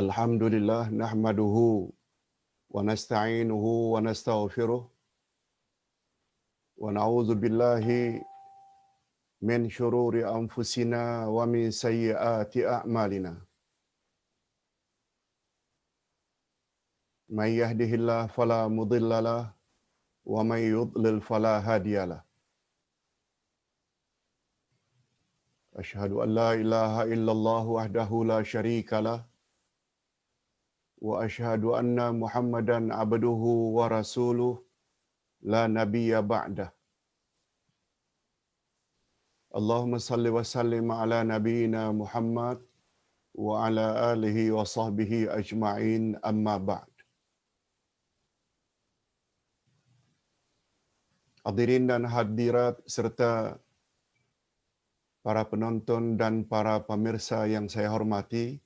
Alhamdulillah nahmaduhu wa nasta'inuhu wa nastaghfiruh wa na'udzu billahi min syururi anfusina wa min sayyiati a'malina. May yahdihillahu fala mudhillalah wa may yudlil fala hadiyalah. Asyhadu an la ilaha illallah wahdahu la syarikalah wa asyhadu anna Muhammadan abduhu wa rasuluh la nabiyya ba'dah. Allahumma salli wa sallim ala nabiyyina Muhammad wa ala alihi wa sahbihi ajma'in amma ba'd. Hadirin dan hadirat serta para penonton dan para pemirsa yang saya hormati,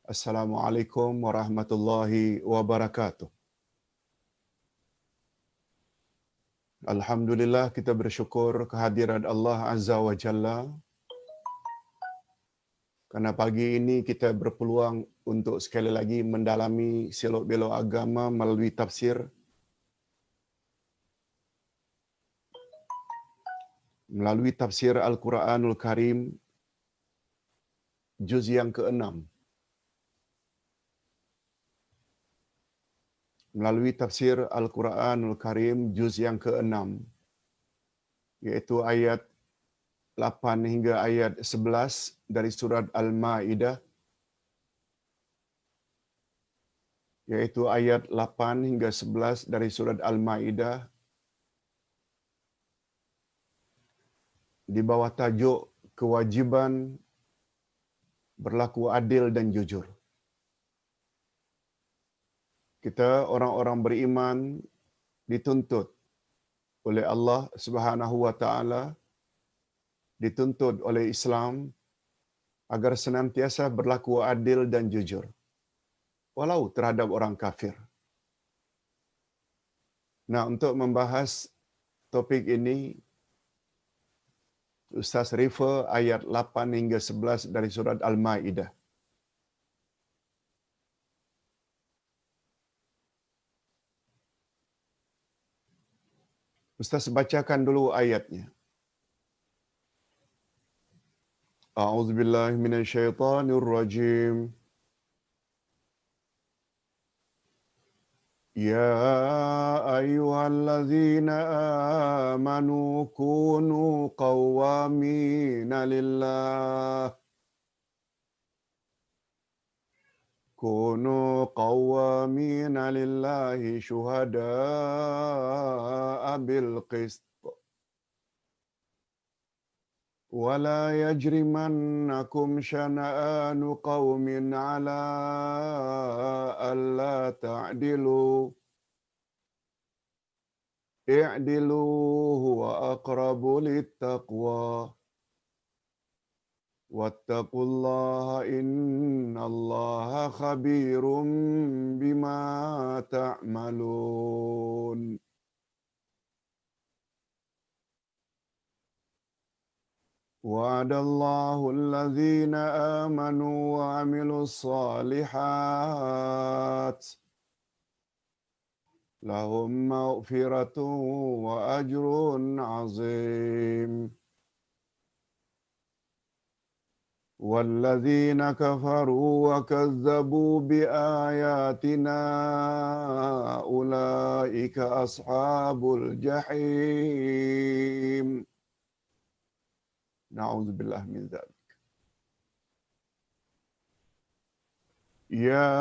Assalamualaikum warahmatullahi wabarakatuh. Alhamdulillah kita bersyukur kehadiran Allah Azza wa Jalla karena pagi ini kita berpeluang untuk sekali lagi mendalami selok-belok agama melalui tafsir Al-Quranul Karim juz yang ke-6. Melalui tafsir Al-Quranul Karim juz yang ke-6, iaitu ayat 8 hingga ayat 11 dari surat Al-Ma'idah, iaitu ayat 8 hingga 11 dari surat Al-Ma'idah, di bawah tajuk kewajiban berlaku adil dan jujur. Kita orang-orang beriman dituntut oleh Allah Subhanahu wa taala, dituntut oleh Islam agar senantiasa berlaku adil dan jujur walau terhadap orang kafir. Nah, untuk membahas topik ini, Ustaz refer ayat 8 hingga 11 dari surat Al-Ma'idah. Ustaz bacakan dulu ayatnya. A'udzubillahi minasyaitonirrajim. Ya ayyuhallazina amanu kunu qawwamina lillah. Kunu qawwamina lillahi syuhada'a bil qist. ولا يجرمنكم شنآن قوم على ألا تعدلوا اعدلوا هو أقرب للتقوى واتقوا الله إن الله خبير بما تعملون. وعد الله الذين آمنوا وعملوا الصالحات لهم مغفرة وأجر عظيم. والذين كفروا وكذبوا بآياتنا أولئك أصحاب الجحيم. Na'udzubillah min dzalik. Ya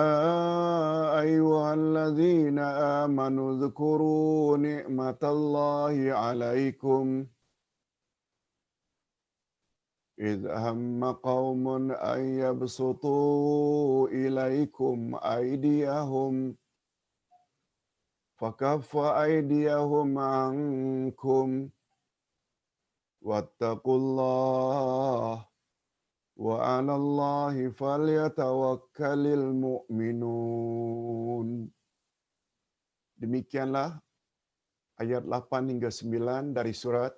ayyuhalladzina amanu dzkuru ni'matallahi 'alaikum idh hamma qaumun an yabsutu ilaikum aydiyahum fakaffa aydiyahum 'ankum wattaqullah wa 'alallahi falyatawakkalul mu'minun. Demikianlah ayat 8 hingga 9 dari surat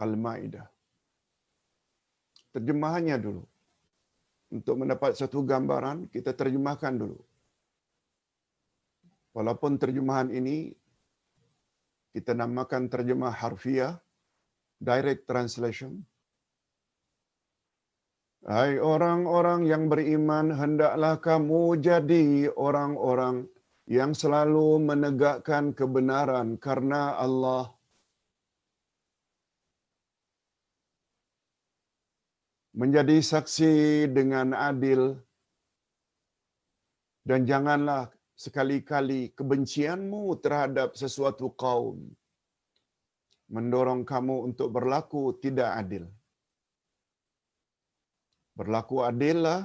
Al-Ma'idah. Terjemahannya dulu. untuk mendapat satu gambaran, kita terjemahkan dulu. Walaupun terjemahan ini kita namakan terjemah harfiah, direct translation. Hai orang-orang yang beriman, hendaklah kamu jadi orang-orang yang selalu menegakkan kebenaran karena Allah. Menjadi saksi dengan adil, dan janganlah sekali-kali kebencianmu terhadap sesuatu kaum mendorong kamu untuk berlaku tidak adil. Berlaku adillah,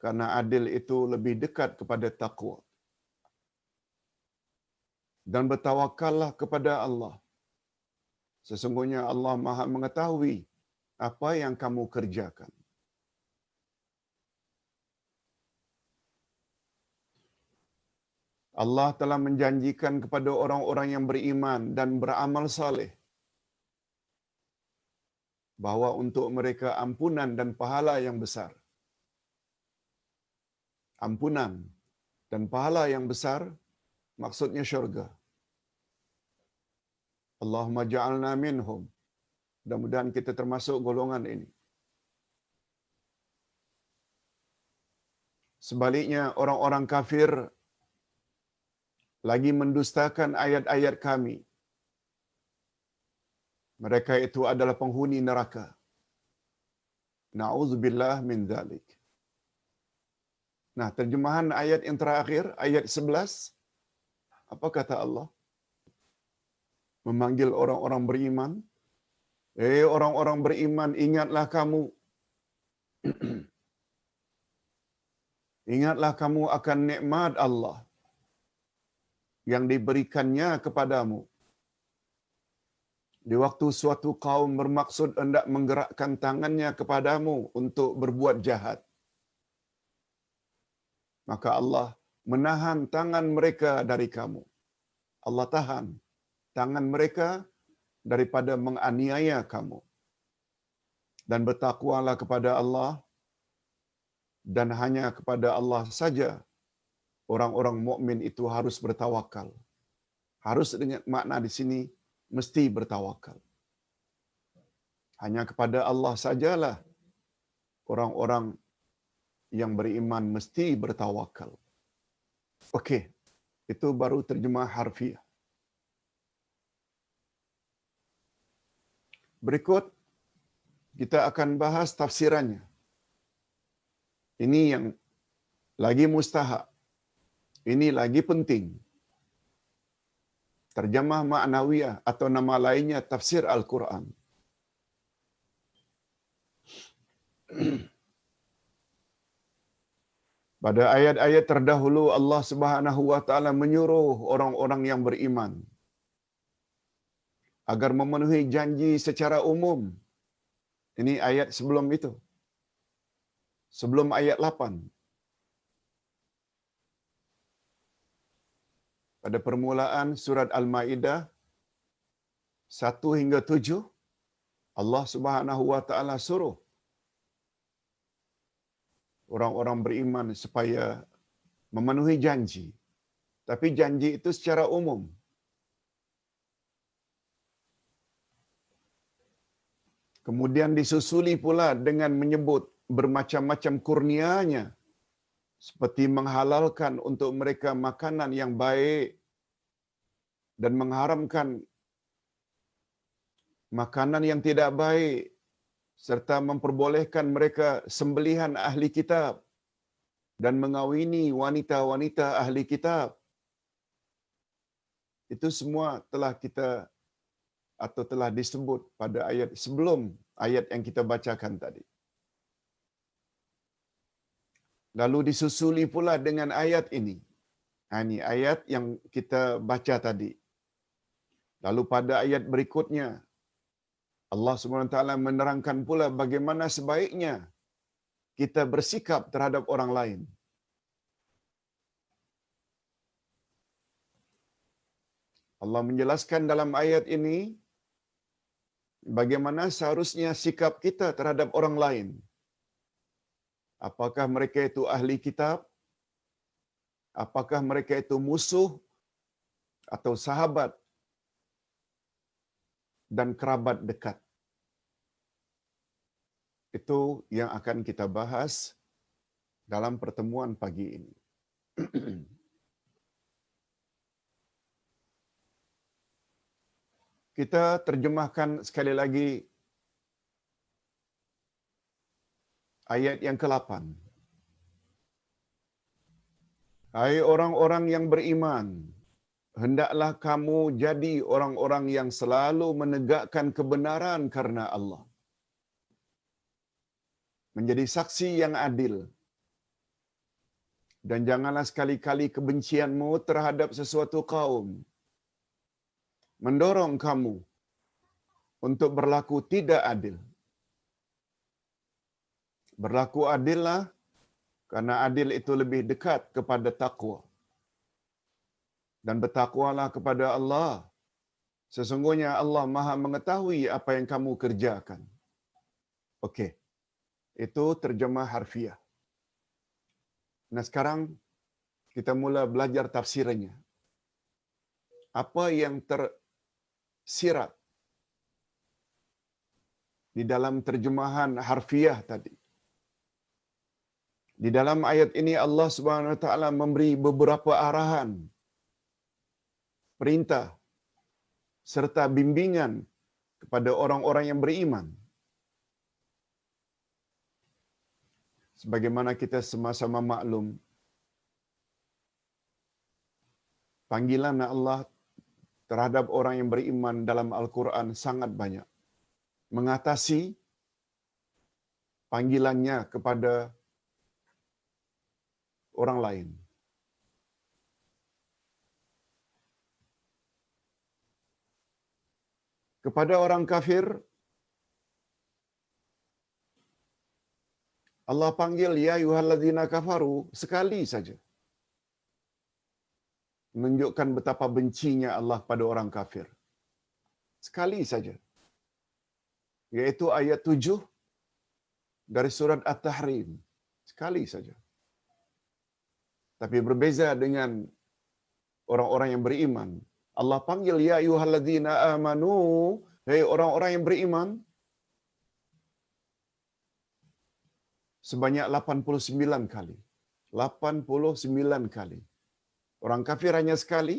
karena adil itu lebih dekat kepada taqwa. Dan bertawakallah kepada Allah. Sesungguhnya Allah Maha mengetahui apa yang kamu kerjakan. Allah telah menjanjikan kepada orang-orang yang beriman dan beramal saleh bahwa untuk mereka ampunan dan pahala yang besar. Ampunan dan pahala yang besar maksudnya syurga. Allahumma ja'alna minhum. Mudah-mudahan kita termasuk golongan ini. Sebaliknya, orang-orang kafir lagi mendustakan ayat-ayat kami. Mereka itu adalah penghuni neraka. Na'udzubillah min dzalik. Nah, terjemahan ayat yang terakhir, ayat 11, apa kata Allah? Memanggil orang-orang beriman. Orang-orang beriman, ingatlah kamu. Ingatlah kamu akan nikmat Allah yang diberikannya kepadamu. Di waktu suatu kaum bermaksud hendak menggerakkan tangannya kepadamu untuk berbuat jahat, maka Allah menahan tangan mereka dari kamu. Allah tahan tangan mereka daripada menganiaya kamu. Dan bertakwalah kepada Allah, dan hanya kepada Allah saja orang-orang mukmin itu harus bertawakal. Harus dengan makna di sini mesti bertawakal. Hanya kepada Allah sajalah orang-orang yang beriman mesti bertawakal. Okey, itu baru terjemah harfiah. Berikut kita akan bahas tafsirannya. Ini yang lagi mustahak. Ini lagi penting. Terjemah ma'nawiyah atau nama lainnya tafsir Al-Quran. Pada ayat-ayat terdahulu Allah Subhanahu wa taala menyuruh orang-orang yang beriman agar memenuhi janji secara umum. Ini ayat sebelum itu. Sebelum ayat 8. Pada permulaan surat Al-Maidah 1 hingga 7, Allah Subhanahu wa taala suruh orang-orang beriman supaya memenuhi janji. Tapi janji itu secara umum. Kemudian disusuli pula dengan menyebut bermacam-macam kurnianya, seperti menghalalkan untuk mereka makanan yang baik dan mengharamkan makanan yang tidak baik, serta memperbolehkan mereka sembelihan ahli kitab dan mengawini wanita-wanita ahli kitab. Itu semua telah kita atau telah disebut pada ayat sebelum ayat yang kita bacakan tadi. Lalu disusuli pula dengan ayat ini. Ini ayat yang kita baca tadi. Lalu pada ayat berikutnya, Allah Subhanahu wa taala menerangkan pula bagaimana sebaiknya kita bersikap terhadap orang lain. Allah menjelaskan dalam ayat ini bagaimana seharusnya sikap kita terhadap orang lain. Apakah mereka itu ahli kitab? Apakah mereka itu musuh atau sahabat dan kerabat dekat? Itu yang akan kita bahas dalam pertemuan pagi ini. Kita terjemahkan sekali lagi ayat yang ke-8. Hai orang-orang yang beriman, hendaklah kamu jadi orang-orang yang selalu menegakkan kebenaran karena Allah. Menjadi saksi yang adil. Dan janganlah sekali-kali kebencianmu terhadap sesuatu kaum mendorong kamu untuk berlaku tidak adil. Berlaku adillah, karena adil itu lebih dekat kepada takwa. Dan bertakwalah kepada Allah. Sesungguhnya Allah Maha mengetahui apa yang kamu kerjakan. Okey. Itu terjemah harfiah. Nah, sekarang kita mula belajar tafsirannya. Apa yang tersirat di dalam terjemahan harfiah tadi? Di dalam ayat ini Allah Subhanahu wa taala memberi beberapa arahan, perintah serta bimbingan kepada orang-orang yang beriman. Sebagaimana kita sama-sama maklum, panggilan Allah terhadap orang yang beriman dalam Al-Quran sangat banyak. Mengatasi panggilannya kepada orang lain. Kepada orang kafir, Allah panggil, ya ayyuhalladzina kafaru, sekali saja. Menunjukkan betapa bencinya Allah pada orang kafir. Sekali saja. Yaitu ayat 7 dari surat At-Tahrim. Sekali saja. Tapi berbeza dengan orang-orang yang beriman. Allah panggil, ya ayyuhalladzina amanu, hei orang-orang yang beriman, sebanyak 89 kali. 89 kali. Orang kafir hanya sekali,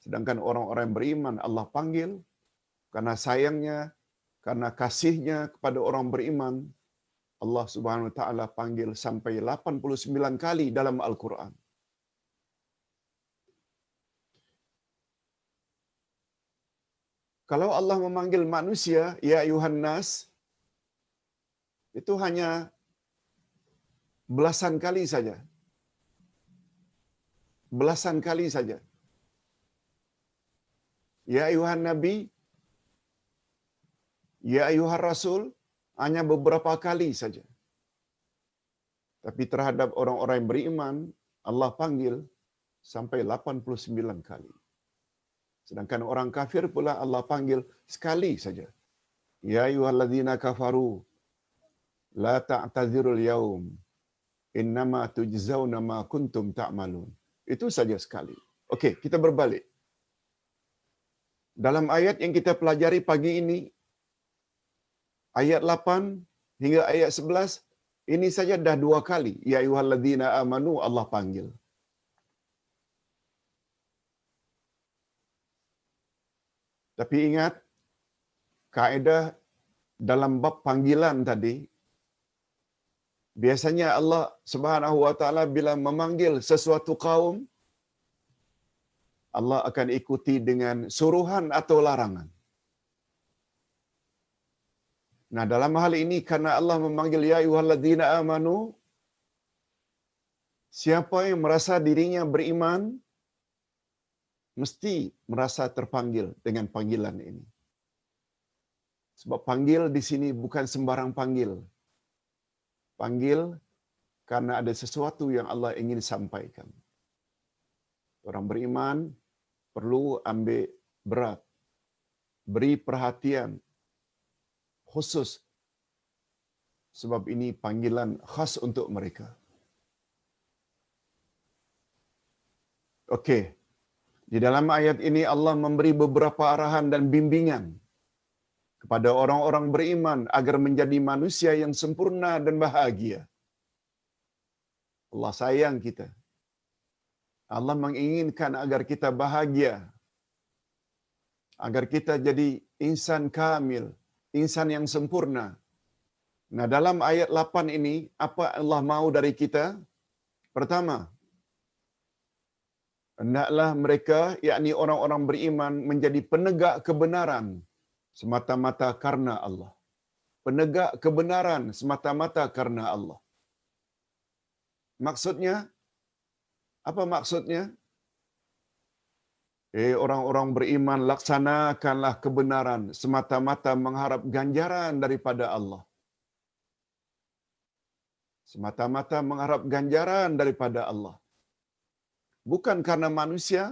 sedangkan orang-orang yang beriman Allah panggil karena sayangnya, karena kasihnya kepada orang beriman. Allah Subhanahu wa taala panggil sampai 89 kali dalam Al-Quran. Kalau Allah memanggil manusia, ya ayuhan nas, itu hanya belasan kali saja. Belasan kali saja. Ya ayuhan nabi, ya ayuhan rasul, hanya beberapa kali saja. Tapi terhadap orang-orang yang beriman, Allah panggil sampai 89 kali. Sedangkan orang kafir pula Allah panggil sekali saja. Ya ayyuhalladzina kafaru, la ta'tadzirul yaum, innama tujzauna ma kuntum ta'malun. Itu saja sekali. Okey, kita berbalik. Dalam ayat yang kita pelajari pagi ini, ayat 8 hingga ayat 11, ini saja dah 2 kali. Ya ayyuhalladzina amanu Allah panggil. Tapi ingat, kaedah dalam bab panggilan tadi, biasanya Allah Subhanahu wa taala bila memanggil sesuatu kaum, Allah akan ikuti dengan suruhan atau larangan. Nah, dalam hal ini karena Allah memanggil ya ayyuhalladzina amanu, siapa yang merasa dirinya beriman mesti merasa terpanggil dengan panggilan ini. Sebab panggil di sini bukan sembarang panggil. Panggil karena ada sesuatu yang Allah ingin sampaikan. Orang beriman perlu ambil berat, beri perhatian khusus sebab ini panggilan khas untuk mereka. Okey. Di dalam ayat ini Allah memberi beberapa arahan dan bimbingan kepada orang-orang beriman agar menjadi manusia yang sempurna dan bahagia. Allah sayang kita. Allah menginginkan agar kita bahagia. Agar kita jadi insan kamil, insan yang sempurna. Nah, dalam ayat 8 ini, apa Allah mahu dari kita? Pertama, hendaklah mereka, yakni orang-orang beriman, menjadi penegak kebenaran semata-mata karena Allah. Penegak kebenaran semata-mata karena Allah. Maksudnya, apa maksudnya? Orang-orang beriman, laksanakanlah kebenaran semata-mata mengharap ganjaran daripada Allah. Semata-mata mengharap ganjaran daripada Allah. Bukan karena manusia,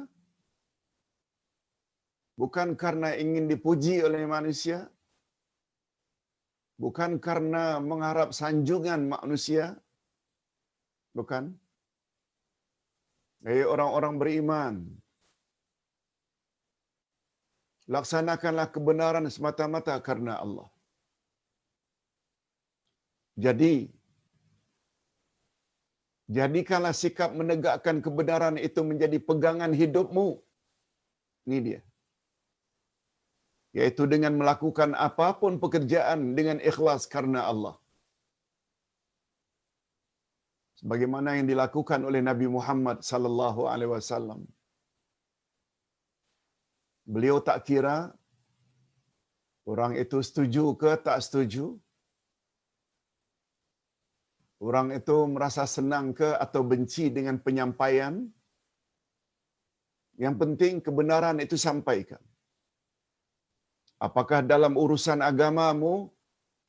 bukan karena ingin dipuji oleh manusia, bukan karena mengharap sanjungan manusia, bukan. Orang-orang beriman, laksanakanlah kebenaran semata-mata karena Allah. Jadikanlah sikap menegakkan kebenaran itu menjadi pegangan hidupmu. Ini dia. Yaitu dengan melakukan apapun pekerjaan dengan ikhlas karena Allah. Sebagaimana yang dilakukan oleh Nabi Muhammad sallallahu alaihi wasallam. Beliau tak kira orang itu setuju ke tak setuju. Orang itu merasa senang ke atau benci dengan penyampaian. Yang penting kebenaran itu sampaikan. Apakah dalam urusan agamamu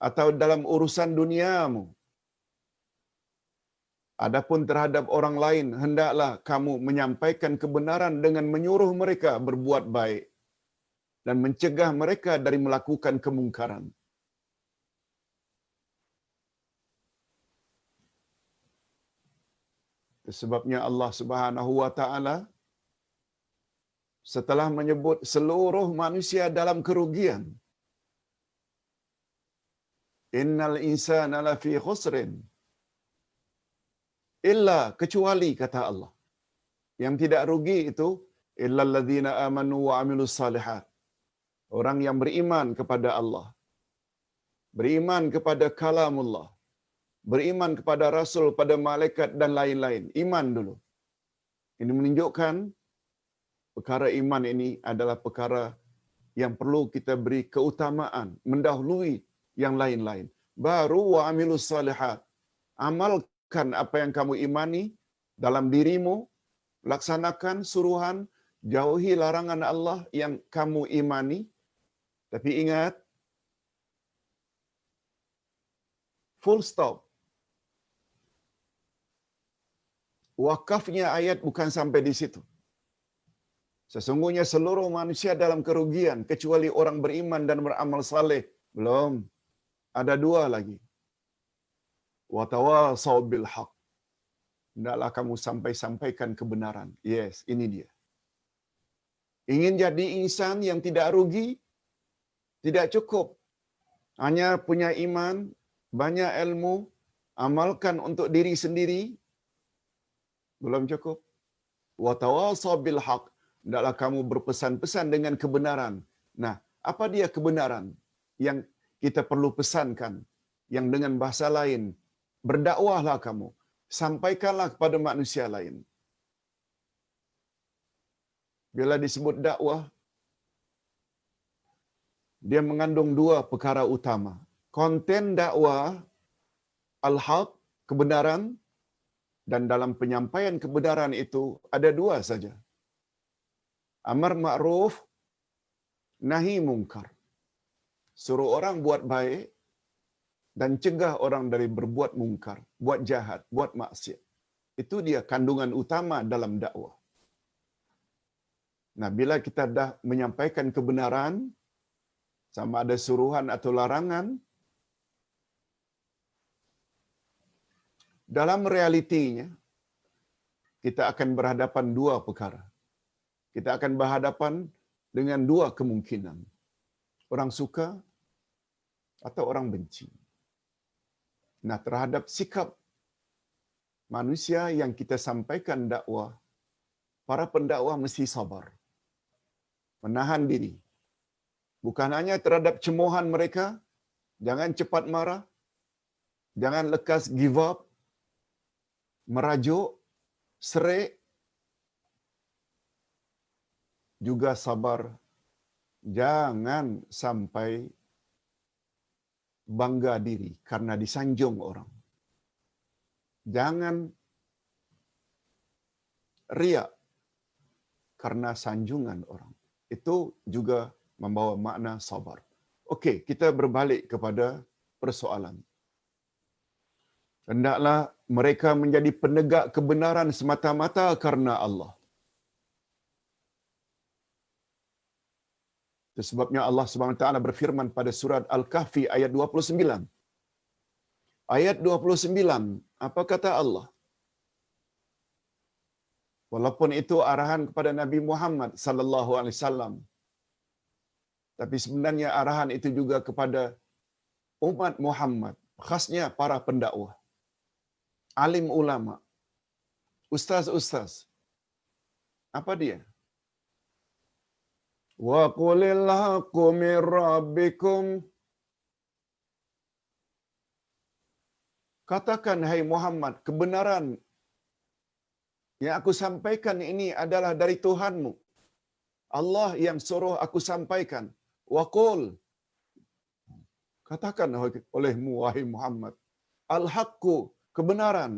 atau dalam urusan duniamu. Adapun terhadap orang lain, hendaklah kamu menyampaikan kebenaran dengan menyuruh mereka berbuat baik dan mencegah mereka dari melakukan kemungkaran. Sebabnya Allah Subhanahu wa taala setelah menyebut seluruh manusia dalam kerugian. Innal insana lafi khusrin. Illa, kecuali kata Allah. Yang tidak rugi itu illal ladzina amanu wa amilus salihat. Orang yang beriman kepada Allah. Beriman kepada kalamullah. Beriman kepada rasul, pada malaikat dan lain-lain. Iman dulu. Ini menunjukkan perkara iman ini adalah perkara yang perlu kita beri keutamaan, mendahului yang lain-lain. Baru wa amilus salihat. Amalkan apa yang kamu imani dalam dirimu, laksanakan suruhan, jauhi larangan Allah yang kamu imani. Tapi ingat, full stop. Wakafnya ayat bukan sampai di situ. Sesungguhnya seluruh manusia dalam kerugian kecuali orang beriman dan beramal saleh. Belum. Ada dua lagi. Wa tawasaw bil haq. Hendaklah kamu sampaikan kebenaran. Yes, ini dia. Ingin jadi insan yang tidak rugi, tidak cukup. Hanya punya iman, banyak ilmu, amalkan untuk diri sendiri, belum cukup. Wa tawasaw bil haq. Hendaklah kamu berpesan-pesan dengan kebenaran. Nah, apa dia kebenaran yang kita perlu pesankan? Yang dengan bahasa lain, berdakwahlah kamu. Sampaikanlah kepada manusia lain. Bila disebut dakwah, dia mengandung dua perkara utama. Konten dakwah, al-haq, kebenaran, dan dalam penyampaian kebenaran itu ada dua saja. Amar ma'ruf, nahi mungkar. Suruh orang buat baik dan cegah orang dari berbuat mungkar, buat jahat, buat maksiat. Itu dia kandungan utama dalam dakwah. Nah, bila kita dah menyampaikan kebenaran, sama ada suruhan atau larangan, dalam realitinya, kita akan berhadapan dua perkara. Kita akan berhadapan dengan dua kemungkinan. Orang suka atau orang benci. Nah, terhadap sikap manusia yang kita sampaikan dakwah, para pendakwah mesti sabar. Menahan diri. Bukan hanya terhadap cemohan mereka, jangan cepat marah, jangan lekas give up, merajuk, serik, juga sabar. Jangan sampai bangga diri karena disanjung orang. Jangan riak karena sanjungan orang. Itu juga membawa makna sabar. Okey, kita berbalik kepada persoalan. Hendaklah mereka menjadi penegak kebenaran semata-mata karena Allah. Itu sebabnya Allah Subhanahu Wa Taala berfirman pada surat Al-Kahfi ayat 29. Ayat 29, apa kata Allah? Walaupun itu arahan kepada Nabi Muhammad sallallahu alaihi wasallam, tapi sebenarnya arahan itu juga kepada umat Muhammad, khasnya para pendakwah, alim ulama, ustaz-ustaz. Apa dia? Wa qulil haqqu mir rabbikum. Katakan, hai Muhammad, kebenaran yang aku sampaikan ini adalah dari Tuhanmu. Allah yang suruh aku sampaikan. Wa qul. Katakan olehmu, wahai Muhammad. Al-haqqu, kebenaran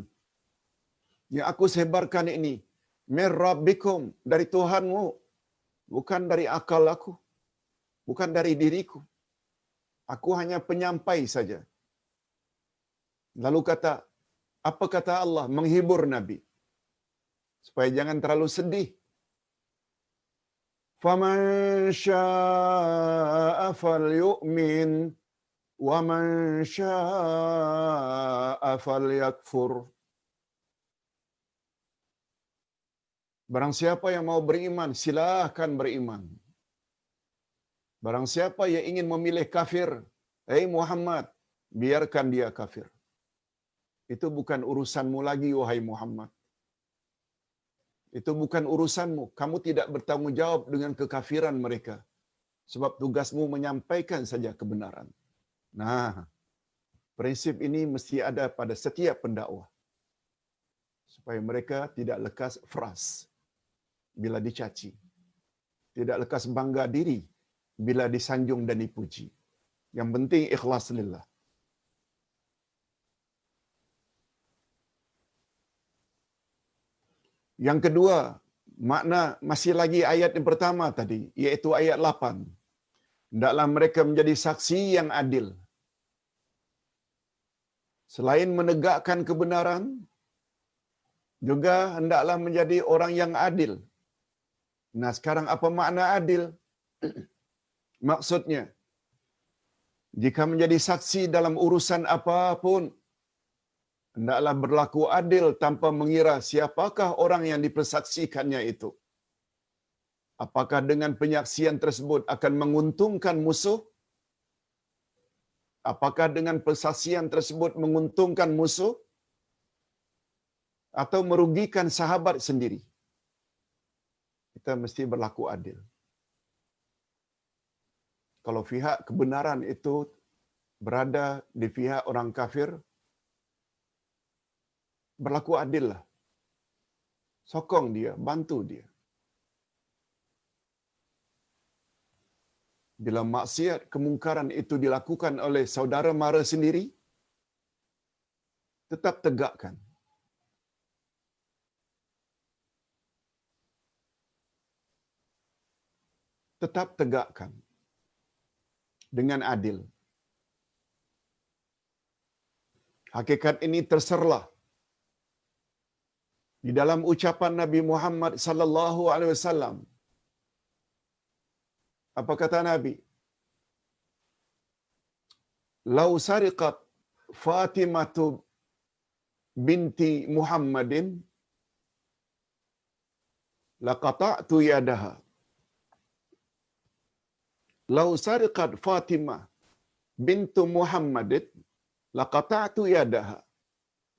yang aku sebarkan ini, mir rabbikum, dari Tuhanmu. Bukan dari akal aku. Bukan dari diriku. Aku hanya penyampai saja. Lalu apa kata Allah? Menghibur Nabi. Supaya jangan terlalu sedih. Faman syaa'a falyu'min wa man syaa'a falyakfur. Barang siapa yang mau beriman, silakan beriman. Barang siapa yang ingin memilih kafir, hey Muhammad, biarkan dia kafir. Itu bukan urusanmu lagi, wahai Muhammad. Itu bukan urusanmu. Kamu tidak bertanggungjawab dengan kekafiran mereka. Sebab tugasmu menyampaikan saja kebenaran. Nah, prinsip ini mesti ada pada setiap pendakwah. Supaya mereka tidak lekas fras bila dicaci. Tidak lekas bangga diri bila disanjung dan dipuji. Yang penting ikhlas lillah. Yang kedua, makna masih lagi ayat yang pertama tadi, iaitu ayat 8. Hendaklah mereka menjadi saksi yang adil. Selain menegakkan kebenaran, juga hendaklah menjadi orang yang adil. Nah, sekarang apa makna adil? Maksudnya, jika menjadi saksi dalam urusan apapun, hendaklah berlaku adil tanpa mengira siapakah orang yang dipersaksikannya itu. Apakah dengan penyaksian tersebut akan menguntungkan musuh? Apakah dengan persaksian tersebut menguntungkan musuh? Atau merugikan sahabat sendiri? Kita mesti berlaku adil. Kalau pihak kebenaran itu berada di pihak orang kafir, berlaku adil lah. Sokong dia, bantu dia. Bila maksiat, kemungkaran itu dilakukan oleh saudara mara sendiri, tetap tegakkan. Tetap tegakkan. Dengan adil. Hakikat ini terserlah di dalam ucapan Nabi Muhammad sallallahu alaihi wasallam. Apa kata Nabi? Lau sariqat Fatimatu binti Muhammadin laqata'tu yadaha. Lau sariqat Fatimah bintu Muhammadin laqata'tu yadaha.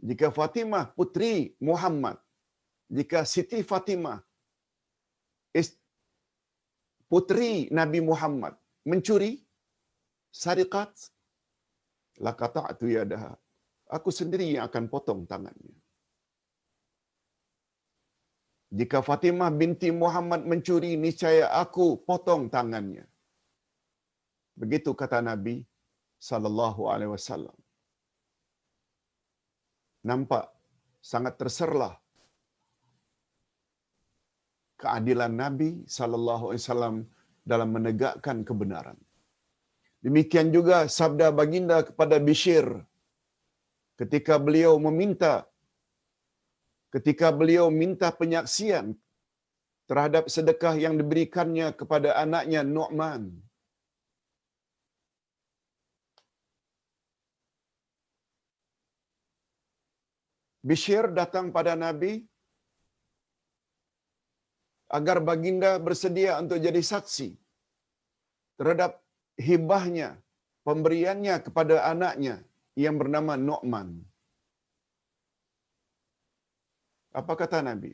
Jika Fatimah putri Muhammad, jika Siti Fatimah putri Nabi Muhammad mencuri, sariqat, laqata'tu yadaha. Aku sendiri yang akan potong tangannya. Jika Fatimah binti Muhammad mencuri, niscaya aku potong tangannya. Begitu kata Nabi sallallahu alaihi wasallam. Nampak sangat terserlah keadilan Nabi sallallahu alaihi wasallam dalam menegakkan kebenaran. Demikian juga sabda baginda kepada Bishr ketika beliau minta penyaksian terhadap sedekah yang diberikannya kepada anaknya Nu'man. Bishr datang pada Nabi agar baginda bersedia untuk jadi saksi terhadap hibahnya, pemberiannya kepada anaknya yang bernama Nu'man. Apa kata Nabi?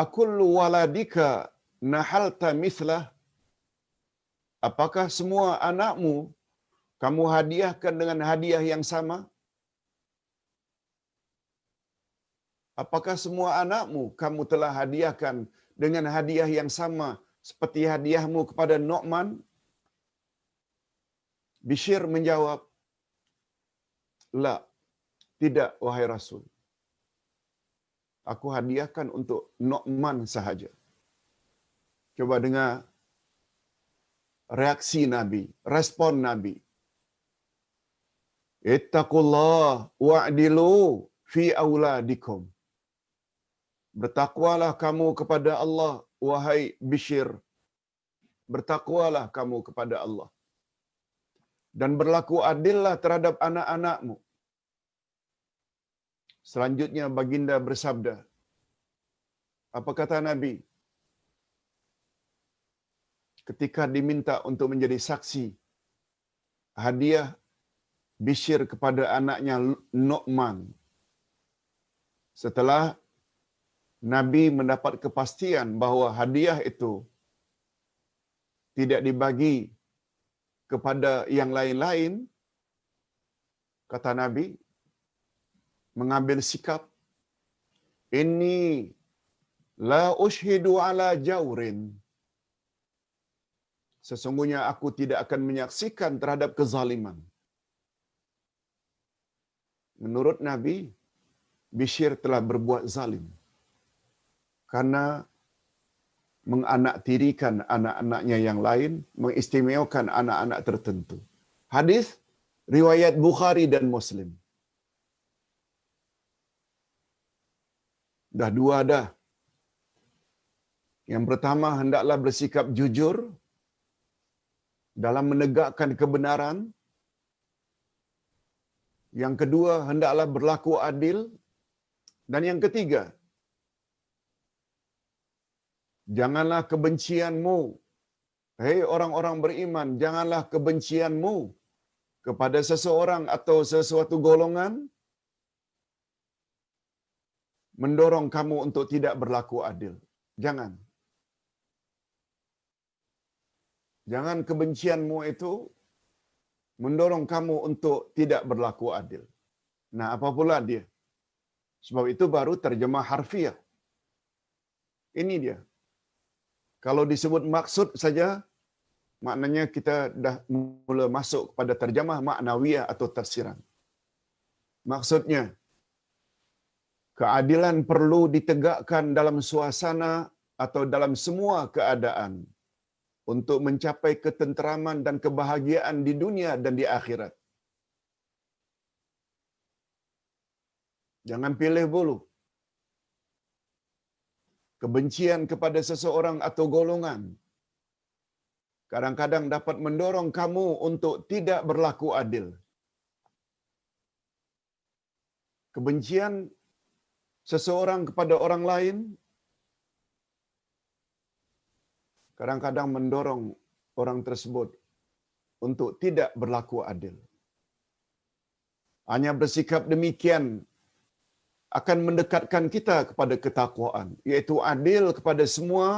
Akullu waladika nahalta mislah. Apakah semua anakmu kamu hadiahkan dengan hadiah yang sama? Apakah semua anakmu kamu telah hadiahkan dengan hadiah yang sama seperti hadiahmu kepada Nu'man? Bishr menjawab, la, tidak wahai Rasul. Aku hadiahkan untuk Nu'man sahaja. Coba dengar reaksi Nabi, respon Nabi. Ittaqullah wa'dilu fi auladikum. Bertakwalah kamu kepada Allah, wahai Bishr. Bertakwalah kamu kepada Allah. Dan berlaku adillah terhadap anak-anakmu. Selanjutnya baginda bersabda. Apa kata Nabi? Ketika diminta untuk menjadi saksi hadiah Bishr kepada anaknya Nu'man. Setelah Nabi mendapat kepastian bahawa hadiah itu tidak dibagi kepada yang lain-lain, kata Nabi, mengambil sikap, inni la ushhidu ala jaurin. Sesungguhnya aku tidak akan menyaksikan terhadap kezaliman. Menurut Nabi, Bishr telah berbuat zalim karena menganaktirikan anak-anaknya yang lain, mengistimewakan anak-anak tertentu. Hadis riwayat Bukhari dan Muslim. Dah dua dah. Yang pertama, hendaklah bersikap jujur dalam menegakkan kebenaran. Yang kedua, hendaklah berlaku adil. Dan yang ketiga, janganlah kebencianmu, hei orang-orang beriman, janganlah kebencianmu kepada seseorang atau sesuatu golongan mendorong kamu untuk tidak berlaku adil. Jangan. Jangan kebencianmu itu mendorong kamu untuk tidak berlaku adil. Nah, apa pula dia? Sebab itu baru terjemah harfiah. Ini dia. Kalau disebut maksud saja, maknanya kita dah mula masuk kepada terjemah maknawiyah atau tafsiran. Maksudnya, keadilan perlu ditegakkan dalam suasana atau dalam semua keadaan untuk mencapai ketenteraman dan kebahagiaan di dunia dan di akhirat. Jangan pilih bulu. Kebencian kepada seseorang atau golongan kadang-kadang dapat mendorong kamu untuk tidak berlaku adil. Kebencian seseorang kepada orang lain kadang-kadang mendorong orang tersebut untuk tidak berlaku adil. Hanya bersikap demikian akan mendekatkan kita kepada ketakwaan, yaitu adil kepada semua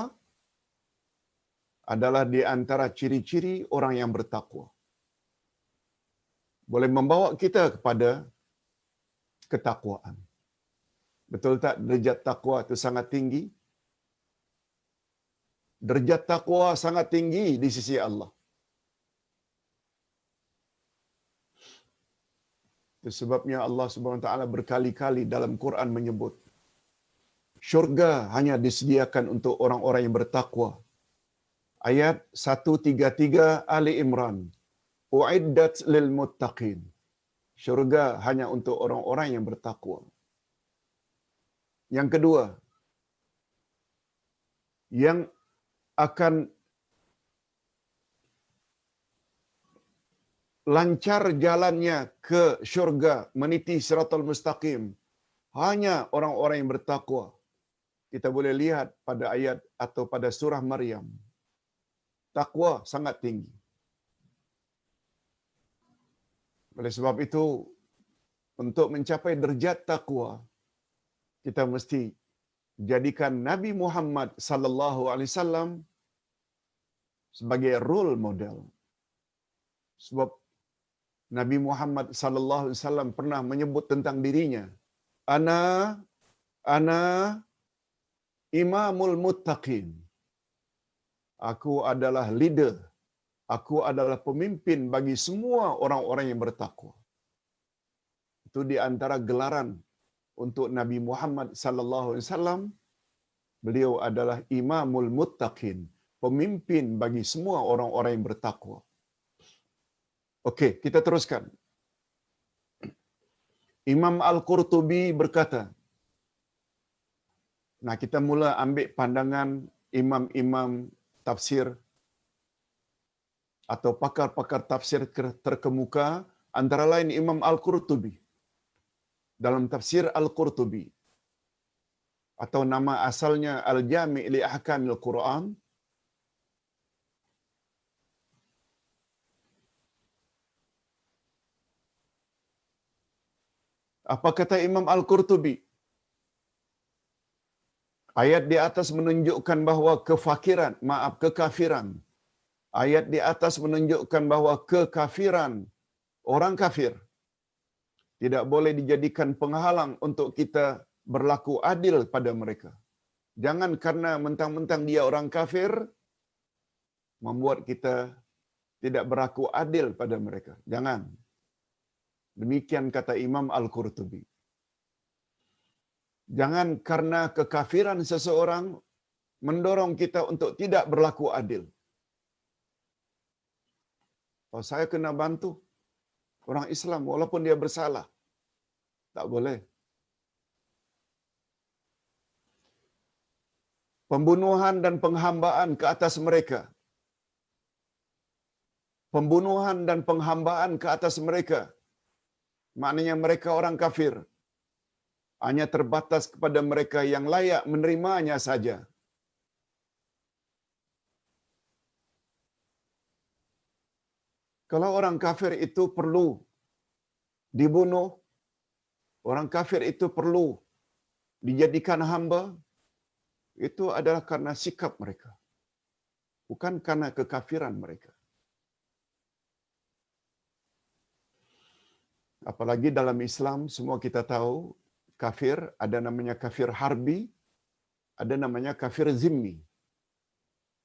adalah di antara ciri-ciri orang yang bertakwa. Boleh membawa kita kepada ketakwaan. Betul tak derajat takwa itu sangat tinggi? Derajat takwa sangat tinggi di sisi Allah. Itu sebabnya Allah Subhanahu wa taala berkali-kali dalam Quran menyebut syurga hanya disediakan untuk orang-orang yang bertakwa. Ayat 133 Ali Imran. Uiddat lil muttaqin. Syurga hanya untuk orang-orang yang bertakwa. Yang kedua, yang akan lancar jalannya ke syurga, meniti siratal mustaqim, hanya orang-orang yang bertakwa. Kita boleh lihat pada ayat atau pada surah Maryam. Takwa sangat tinggi. Oleh sebab itu, untuk mencapai derajat takwa, kita mesti jadikan Nabi Muhammad sallallahu alaihi wasallam sebagai role model. Sebab Nabi Muhammad sallallahu alaihi wasallam pernah menyebut tentang dirinya, ana imamul muttaqin. Aku adalah leader. Aku adalah pemimpin bagi semua orang-orang yang bertakwa. Itu di antara gelaran untuk Nabi Muhammad sallallahu alaihi wasallam. Beliau adalah imamul muttaqin, pemimpin bagi semua orang-orang yang bertakwa. Okey, kita teruskan. Imam Al-Qurtubi berkata, nah kita mula ambil pandangan imam-imam tafsir atau pakar-pakar tafsir terkemuka, antara lain Imam Al-Qurtubi. Dalam tafsir Al-Qurtubi, atau nama asalnya Al-Jami' li Ahkamil Quran, apa kata Imam Al-Qurtubi? Ayat di atas menunjukkan bahawa kekafiran. Ayat di atas menunjukkan bahawa kekafiran orang kafir tidak boleh dijadikan penghalang untuk kita berlaku adil pada mereka. Jangan karena mentang-mentang dia orang kafir membuat kita tidak berlaku adil pada mereka. Jangan. Demikian kata Imam Al-Qurtubi. Jangan karena kekafiran seseorang mendorong kita untuk tidak berlaku adil. Oh, saya kena bantu orang Islam walaupun dia bersalah. Tak boleh. Pembunuhan dan penghambaan ke atas mereka. Pembunuhan dan penghambaan ke atas mereka. Maknanya mereka orang kafir. Hanya terbatas kepada mereka yang layak menerimanya saja. Kalau orang kafir itu perlu dibunuh, orang kafir itu perlu dijadikan hamba, itu adalah karena sikap mereka. Bukan karena kekafiran mereka. Apalagi dalam Islam, semua kita tahu, kafir, ada namanya kafir harbi, ada namanya kafir zimmi.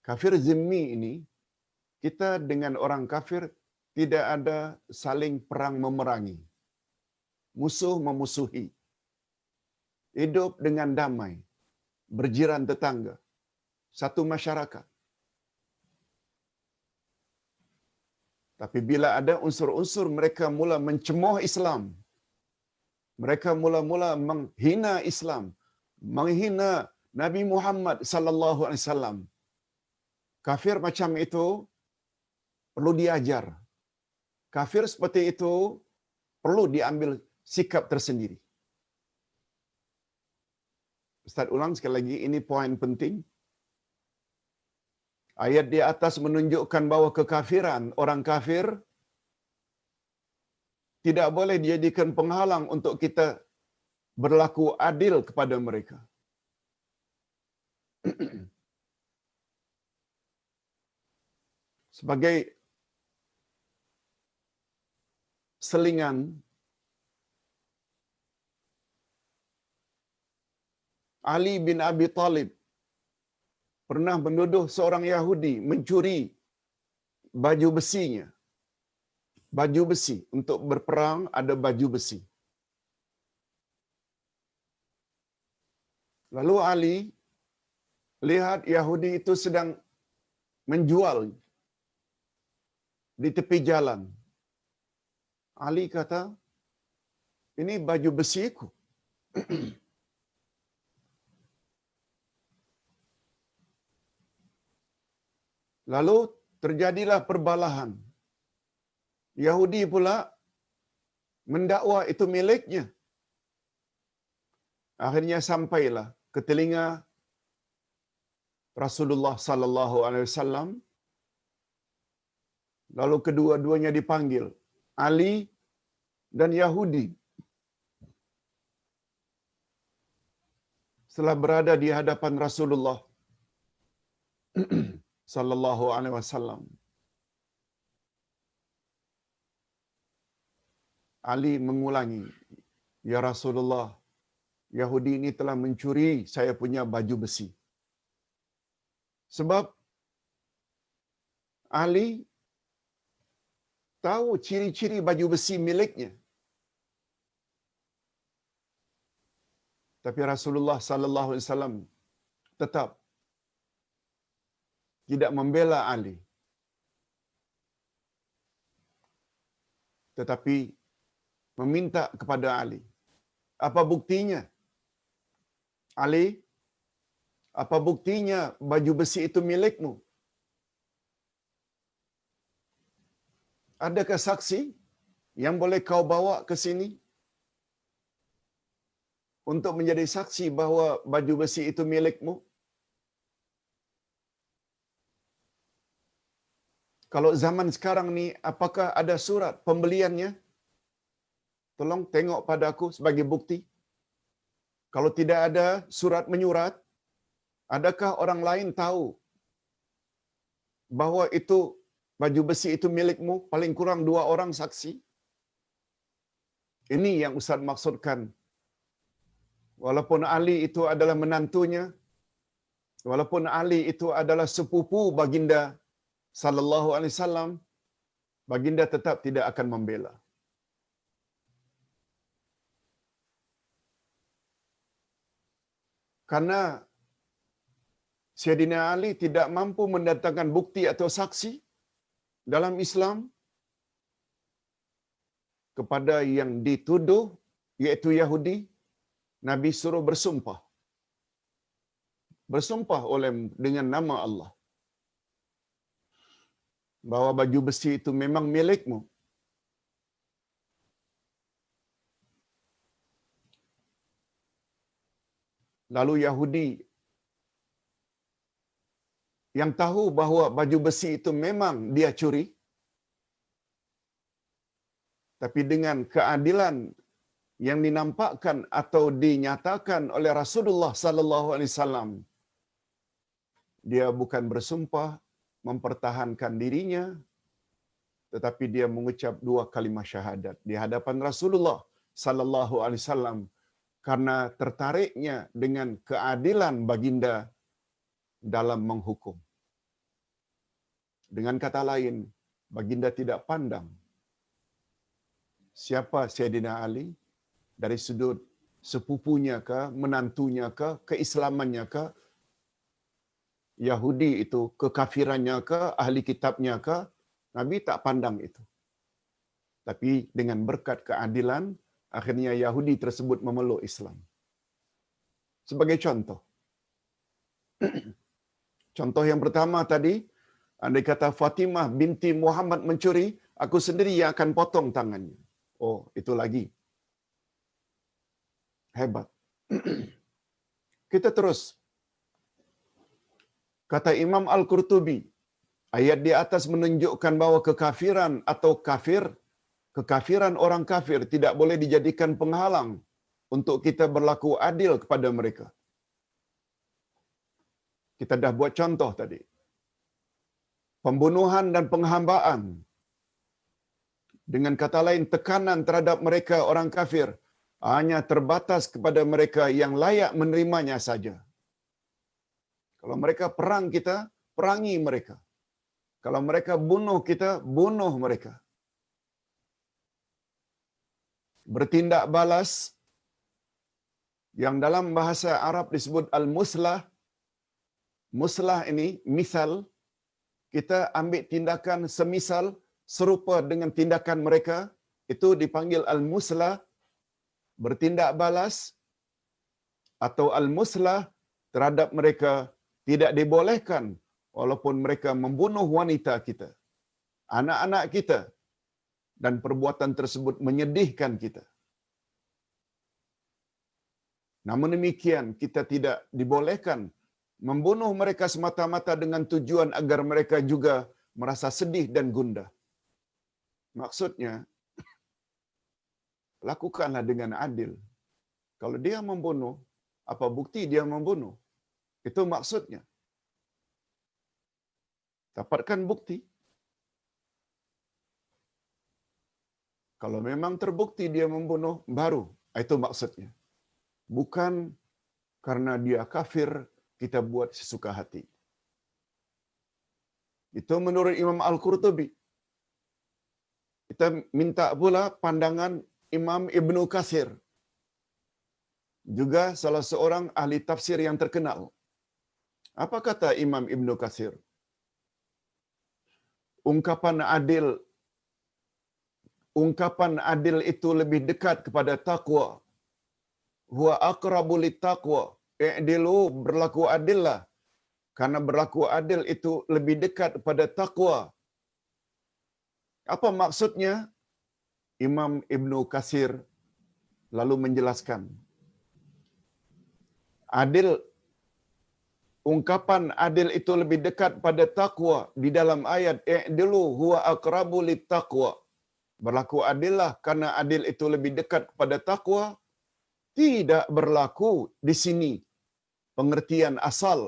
Kafir zimmi ini, kita dengan orang kafir tidak ada saling perang memerangi. Musuh memusuhi. Hidup dengan damai. Berjiran tetangga. Satu masyarakat. Tapi bila ada unsur-unsur mereka mula mencemooh Islam, mereka mula-mula menghina Islam, menghina Nabi Muhammad sallallahu alaihi wasallam. Kafir macam itu perlu diajar. Kafir seperti itu perlu diambil sikap tersendiri. Ustaz ulang sekali lagi, ini poin penting. Ayat di atas menunjukkan bahawa kekafiran orang kafir tidak boleh dijadikan penghalang untuk kita berlaku adil kepada mereka. Sebagai selingan, Ali bin Abi Talib pernah menuduh seorang Yahudi mencuri baju besinya. Baju besi. Untuk berperang ada baju besi. Lalu Ali lihat Yahudi itu sedang menjual di tepi jalan. Ali kata, ini baju besiku. Lalu terjadilah perbalahan. Yahudi pula mendakwa itu miliknya. Akhirnya sampailah ke telinga Rasulullah sallallahu alaihi wasallam. Lalu kedua-duanya dipanggil, Ali dan Yahudi. Setelah berada di hadapan Rasulullah sallallahu alaihi wasallam, Ali mengulangi, "Ya Rasulullah, Yahudi ini telah mencuri saya punya baju besi." Sebab Ali tahu ciri-ciri baju besi miliknya. Tapi Rasulullah sallallahu alaihi wasallam tetap tidak membela Ali. Tetapi meminta kepada Ali, "Apa buktinya? Ali, apa buktinya baju besi itu milikmu? Adakah saksi yang boleh kau bawa ke sini untuk menjadi saksi bahawa baju besi itu milikmu?" Kalau zaman sekarang ni, apakah ada surat pembeliannya? Tolong tengok pada aku sebagai bukti. Kalau tidak ada surat menyurat, adakah orang lain tahu bahawa itu baju besi itu milikmu? Paling kurang 2 orang saksi. Ini yang Ustaz maksudkan. Walaupun Ali itu adalah menantunya, walaupun Ali itu adalah sepupu baginda sallallahu alaihi wasallam, baginda tetap tidak akan membela. Karena Sayyidina Ali tidak mampu mendatangkan bukti atau saksi dalam Islam kepada yang dituduh, iaitu Yahudi. Nabi suruh bersumpah. Bersumpah dengan nama Allah bahawa baju besi itu memang milikmu. Lalu Yahudi yang tahu bahawa baju besi itu memang dia curi, tapi dengan keadilan yang dinampakkan atau dinyatakan oleh Rasulullah sallallahu alaihi wasallam, dia bukan bersumpah mempertahankan dirinya, tetapi dia mengucap 2 kalimah syahadat di hadapan Rasulullah sallallahu alaihi wasallam karena tertariknya dengan keadilan baginda dalam menghukum. Dengan kata lain, baginda tidak pandang siapa Sayyidina Ali dari sudut sepupunya ke, menantunya ke, keislamannya ke, Yahudi itu kekafirannya ke, ahli kitabnya ke, Nabi tak pandang itu. Tapi dengan berkat keadilan, akhirnya Yahudi tersebut memeluk Islam. Sebagai contoh. Contoh yang pertama tadi, andai kata Fatimah binti Muhammad mencuri, aku sendiri yang akan potong tangannya. Oh, itu lagi hebat. Kita terus. Kata Imam Al-Qurtubi, ayat di atas menunjukkan bahwa kekafiran atau kekafiran orang kafir tidak boleh dijadikan penghalang untuk kita berlaku adil kepada mereka. Kita dah buat contoh tadi. Pembunuhan dan penghambaan. Dengan kata lain, tekanan terhadap mereka orang kafir hanya terbatas kepada mereka yang layak menerimanya saja. Kalau mereka perang kita, perangi mereka. Kalau mereka bunuh kita, bunuh mereka. Bertindak balas, yang dalam bahasa Arab disebut al-muslah. Muslah ini, misal, kita ambil tindakan semisal, serupa dengan tindakan mereka, itu dipanggil al-muslah, bertindak balas, atau al-muslah terhadap mereka tidak dibolehkan, walaupun mereka membunuh wanita kita, anak-anak kita, dan perbuatan tersebut menyedihkan kita. Namun demikian, kita tidak dibolehkan membunuh mereka semata-mata dengan tujuan agar mereka juga merasa sedih dan gundah. Maksudnya, lakukanlah dengan adil. Kalau dia membunuh, apa bukti dia membunuh? Itu maksudnya. Dapatkan bukti. Kalau memang terbukti dia membunuh, baru. Itu maksudnya. Bukan karena dia kafir, kita buat sesuka hati. Itu menurut Imam Al-Qurtubi. Kita minta pula pandangan Imam Ibnu Katsir. Juga salah seorang ahli tafsir yang terkenal. Apa kata Imam Ibnu Katsir? Ungkapan adil itu lebih dekat kepada taqwa. Huwa aqrabu littaqwa. I'dilu, berlaku adillah. Karena berlaku adil itu lebih dekat pada taqwa. Apa maksudnya? Imam Ibnu Katsir lalu menjelaskan. Ungkapan adil itu lebih dekat pada taqwa di dalam ayat i'dilu huwa aqrabu littaqwa. Berlaku adillah karena adil itu lebih dekat kepada taqwa. Tidak berlaku di sini pengertian asal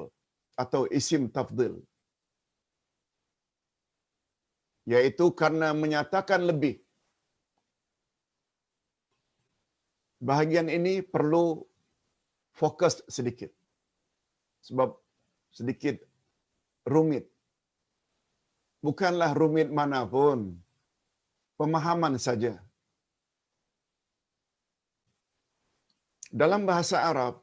atau isim tafdhil, yaitu karena menyatakan lebih. Bahagian ini perlu fokus sedikit, sebab sedikit rumit. Bukanlah rumit manapun, pemahaman saja. Dalam bahasa Arab,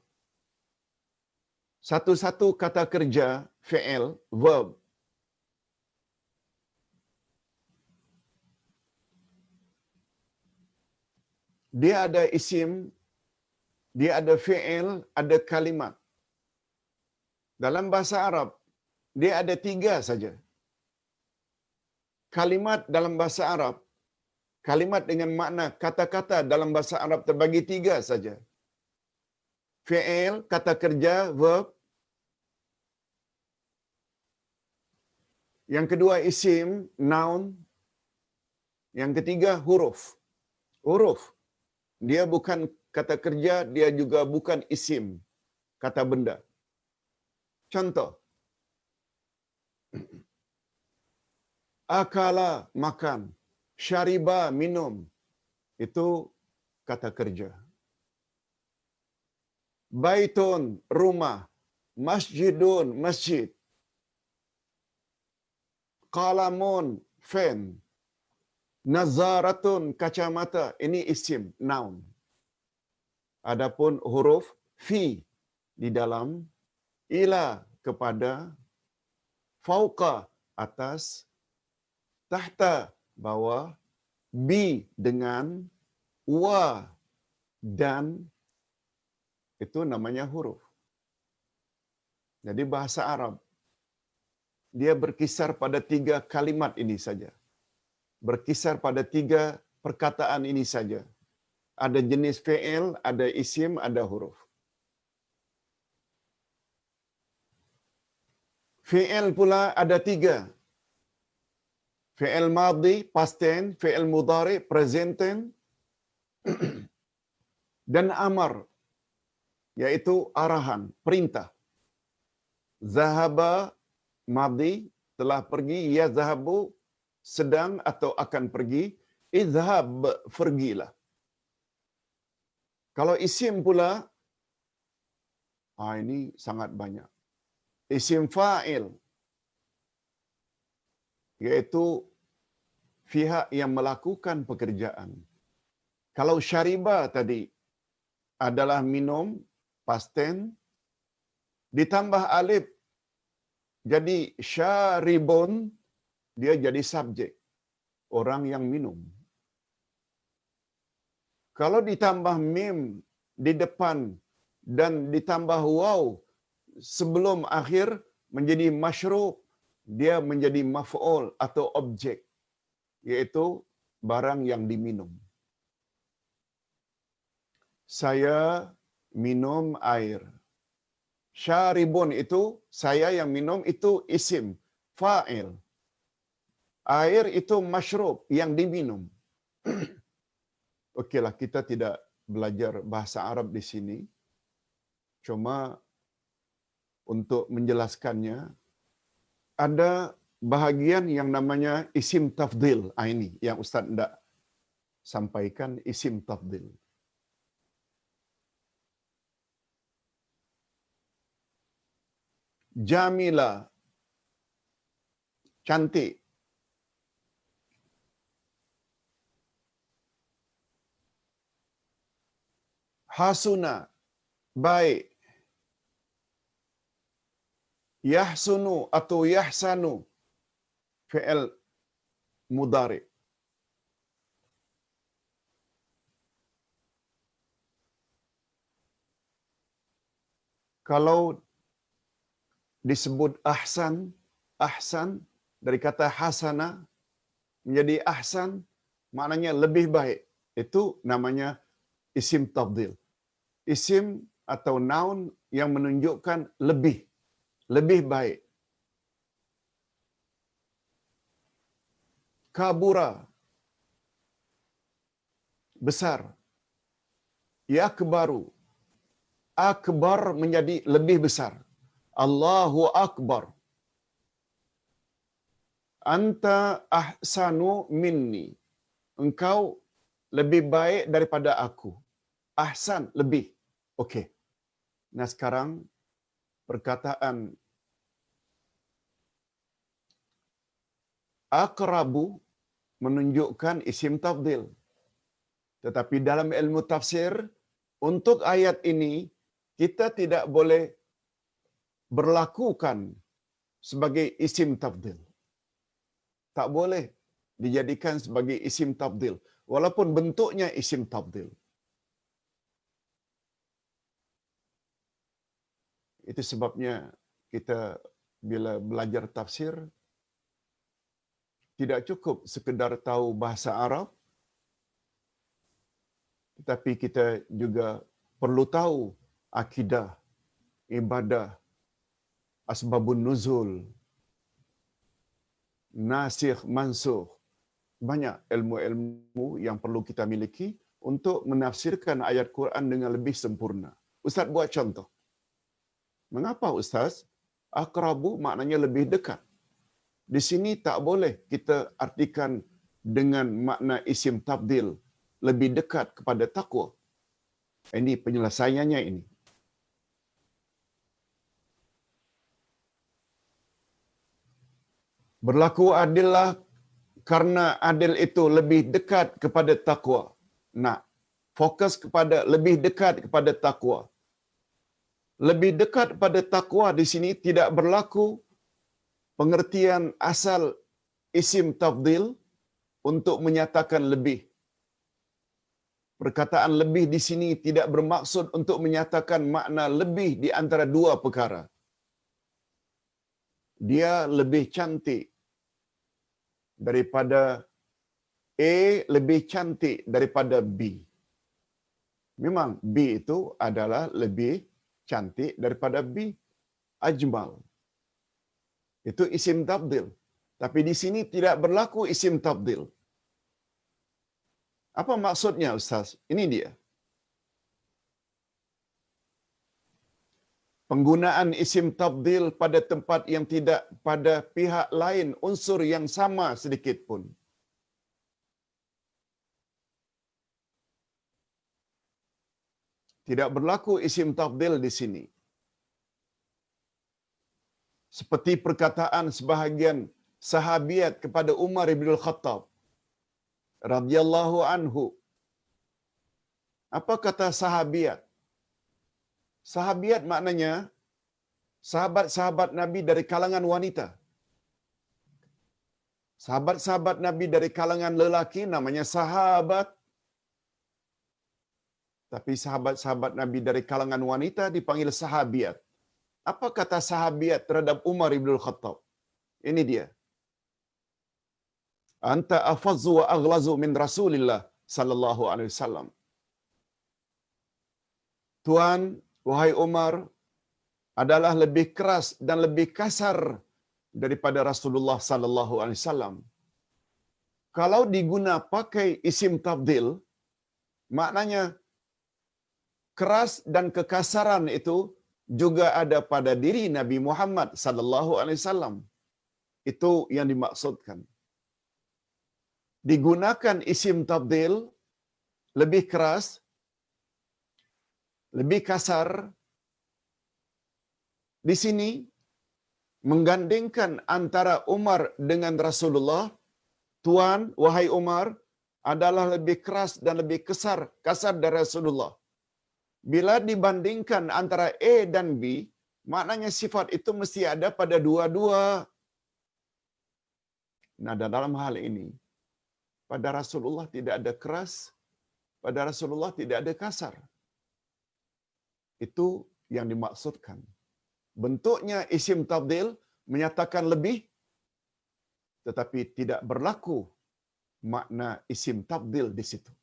satu-satu kata kerja, fi'il, verb, dia ada isim, dia ada fi'il, ada kalimat. Dalam bahasa Arab, dia ada 3 saja. Kalimat dalam bahasa Arab, kalimat dengan makna kata-kata dalam bahasa Arab terbagi 3 saja. Fi'il, kata kerja, verb. Yang kedua isim, noun. Yang ketiga huruf. Huruf. Dia bukan kata kerja, dia juga bukan isim, kata benda. Contoh. Akala, makan. Syariba, minum. Itu kata kerja. Baitun, rumah. Masjidun, masjid. Qalamun, pen. Nazaratun, kacamata. Ini isim, noun. Adapun huruf fi di dalam, ila kepada, fauqa atas, tahta bawah, bi dengan, wa dan, itu namanya huruf. Jadi bahasa Arab, dia berkisar pada 3 kalimat ini saja. Berkisar pada 3 perkataan ini saja. Ada jenis fi'il, ada isim, ada huruf. Fi'il pula ada 3. Fi'il madhi, past tense, fi'il mudhari, present tense, dan amar, yaitu arahan, perintah. Zahaba, madhi, telah pergi, ya zahabu, sedang atau akan pergi, izhab, pergilah. Kalau isim pula, ini sangat banyak. Isim fa'il, yaitu pihak yang melakukan pekerjaan. Kalau syariba tadi adalah minum, past tense, ditambah alif, jadi syaribun, dia jadi subjek, orang yang minum. Kalau ditambah mim di depan dan ditambah waw sebelum akhir menjadi masyrub, dia menjadi maf'ul atau objek, yaitu barang yang diminum. Saya minum air. Syaribun itu, saya yang minum, itu isim, fa'il. Air itu masyrub, yang diminum. Okeylah, kita tidak belajar bahasa Arab di sini. Cuma untuk menjelaskannya, ada bahagian yang namanya isim tafdil. Ini yang Ustaz tidak sampaikan, isim tafdil. Jamila, cantik. Hasuna, baik. Yahsunu atau yahsanu, fi'il mudhari. Kalau disebut ahsan, ahsan dari kata hasana menjadi ahsan, maknanya lebih baik. Itu namanya isim tafdil. Isim atau noun yang menunjukkan lebih, lebih baik. Kabura, besar. Yakbaru, akbar menjadi lebih besar. Allahu akbar. Anta ahsanu minni. Engkau lebih baik daripada aku. Ahsan, lebih. Okey. Nah sekarang perkataan aqrabu menunjukkan isim tafdil. Tetapi dalam ilmu tafsir, untuk ayat ini, kita tidak boleh berlakukan sebagai isim tafdil. Tak boleh dijadikan sebagai isim tafdil, walaupun bentuknya isim tafdil. Itu sebabnya kita bila belajar tafsir, tidak cukup sekedar tahu bahasa Arab, tetapi kita juga perlu tahu akidah, ibadah, asbabun nuzul, nasikh mansukh. Banyak ilmu-ilmu yang perlu kita miliki untuk menafsirkan ayat Quran dengan lebih sempurna. Ustaz buat contoh. Mengapa Ustaz? Aqrabu maknanya lebih dekat. Di sini tak boleh kita artikan dengan makna isim tafdil, lebih dekat kepada takwa. Ini penyelesaiannya ini. Berlaku adillah karena adil itu lebih dekat kepada takwa. Nah, fokus kepada lebih dekat kepada takwa. Lebih dekat pada takwa di sini tidak berlaku pengertian asal isim tafdil untuk menyatakan lebih. Perkataan lebih di sini tidak bermaksud untuk menyatakan makna lebih di antara dua perkara. Dia lebih cantik daripada A, lebih cantik daripada B. Memang B itu adalah lebih cantik daripada B. Ajmal. Itu isim tabdil. Tapi di sini tidak berlaku isim tabdil. Apa maksudnya Ustaz? Ini dia. Penggunaan isim tabdil pada tempat yang tidak pada pihak lain unsur yang sama sedikit pun. Tidak berlaku isim tabdil di sini. Seperti perkataan sebahagian sahabiat kepada Umar bin Al-Khattab radhiyallahu anhu. Apa kata sahabiat? Sahabiat maknanya sahabat-sahabat Nabi dari kalangan wanita. Sahabat-sahabat Nabi dari kalangan lelaki namanya sahabat. Tapi sahabat-sahabat Nabi dari kalangan wanita dipanggil sahabiat. Apa kata sahabiat terhadap Umar bin Al-Khattab? Ini dia. Anta afazzu wa aghlazu min Rasulillah sallallahu alaihi wasallam. Tuan, wahai Umar, adalah lebih keras dan lebih kasar daripada Rasulullah sallallahu alaihi wasallam. Kalau diguna pakai isim tabdil, maknanya keras dan kekasaran itu juga ada pada diri Nabi Muhammad sallallahu alaihi wasallam. Itu yang dimaksudkan. Digunakan isim tabdil lebih keras, lebih kasar. Di sini menggandingkan antara Umar dengan Rasulullah. Tuan, wahai Umar, adalah lebih keras dan lebih kasar dari Rasulullah. Bila dibandingkan antara A dan B, maknanya sifat itu mesti ada pada dua-dua. Nah, dalam hal ini, pada Rasulullah tidak ada keras, pada Rasulullah tidak ada kasar. Itu yang dimaksudkan. Bentuknya isim tabdil menyatakan lebih, tetapi tidak berlaku makna isim tabdil di situ.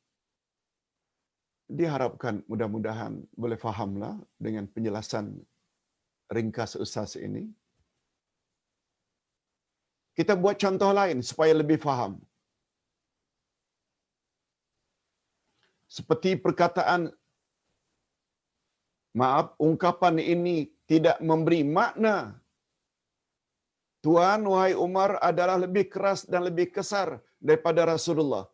Diharapkan mudah-mudahan boleh fahamlah dengan penjelasan ringkas Ustaz ini. Kita buat contoh lain supaya lebih faham. Seperti perkataan, ungkapan ini tidak memberi makna. Tuan, wahai Umar, adalah lebih keras dan lebih kasar daripada Rasulullah.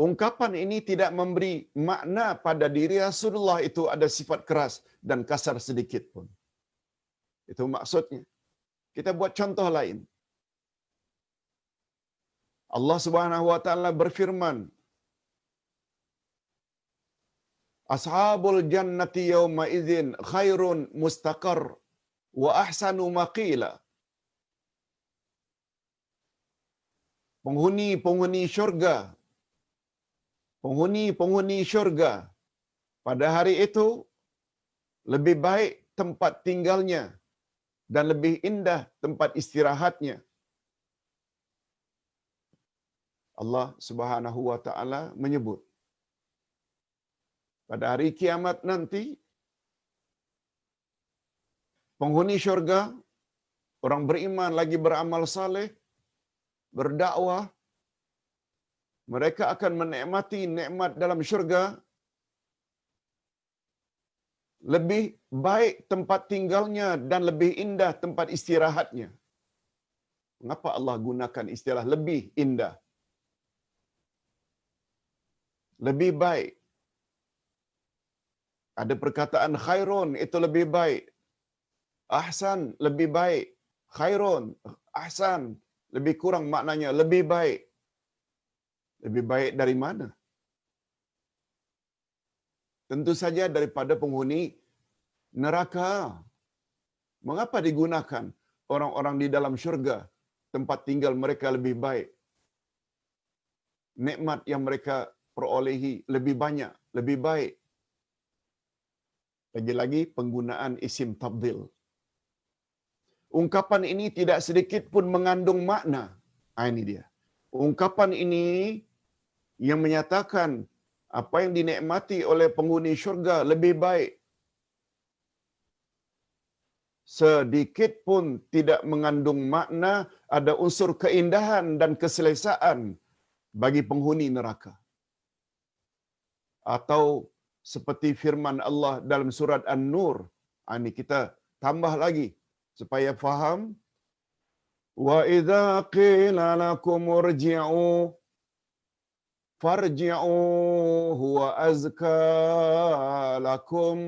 Ungkapan ini tidak memberi makna pada diri Rasulullah itu ada sifat keras dan kasar sedikit pun. Itu maksudnya. Kita buat contoh lain. Allah Subhanahu wa taala berfirman, Ashabul jannati yawma idzin khairun mustaqar wa ahsanu maqila. Penghuni syurga, penghuni syurga pada hari itu lebih baik tempat tinggalnya dan lebih indah tempat istirahatnya. Allah Subhanahu wa taala menyebut pada hari kiamat nanti penghuni syurga, orang beriman lagi beramal saleh, berdakwah, mereka akan menikmati nikmat dalam syurga. Lebih baik tempat tinggalnya dan lebih indah tempat istirahatnya. Mengapa Allah gunakan istilah lebih indah? Lebih baik. Ada perkataan khairun, itu lebih baik. Ahsan, lebih baik. Khairun, ahsan, lebih kurang maknanya, lebih baik. Lebih baik dari mana? Tentu saja daripada penghuni neraka. Mengapa digunakan orang-orang di dalam syurga, tempat tinggal mereka lebih baik? Nikmat yang mereka perolehi lebih banyak, lebih baik. Lagi-lagi penggunaan isim tabdil. Ungkapan ini tidak sedikit pun mengandung makna. Ini dia. Ungkapan ini yang menyatakan apa yang dinikmati oleh penghuni syurga lebih baik. sedikit pun tidak mengandung makna ada unsur keindahan dan keselesaan bagi penghuni neraka. Atau seperti firman Allah dalam surat An-Nur. Ini kita tambah lagi supaya faham. Wa idza qila lakum irji'u farji'u huwa azka lakum.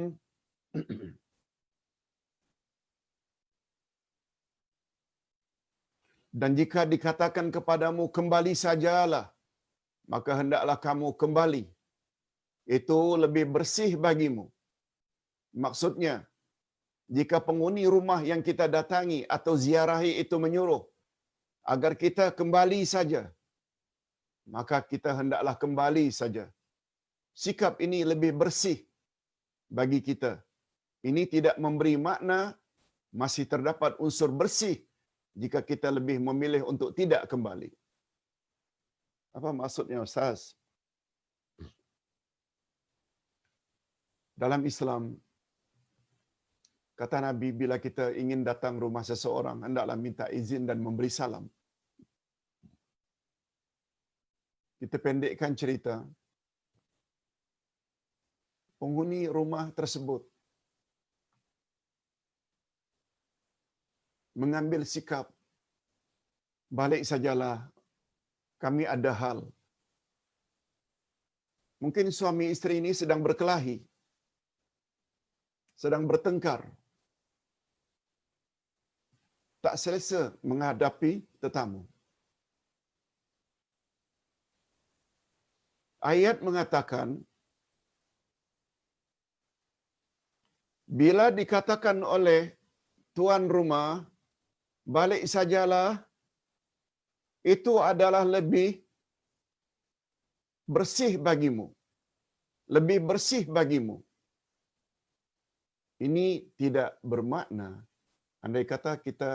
Dan jika dikatakan kepadamu kembali sajalah, maka hendaklah kamu kembali. Itu lebih bersih bagimu. Maksudnya, jika penghuni rumah yang kita datangi atau ziarahi itu menyuruh agar kita kembali saja, maka kita hendaklah kembali saja. Sikap ini lebih bersih bagi kita. Ini tidak memberi makna masih terdapat unsur bersih jika kita lebih memilih untuk tidak kembali. Apa maksudnya, Ustaz? Dalam Islam, kata Nabi, bila kita ingin datang rumah seseorang, hendaklah minta izin dan memberi salam. Kita pendekkan cerita. Penghuni rumah tersebut mengambil sikap, balik sajalah, kami ada hal. Mungkin suami isteri ini sedang berkelahi, sedang bertengkar, tak selesa menghadapi tetamu. Ayat mengatakan, bila dikatakan oleh tuan rumah, balik sajalah, itu adalah lebih bersih bagimu. Lebih bersih bagimu. Ini tidak bermakna, andai kata kita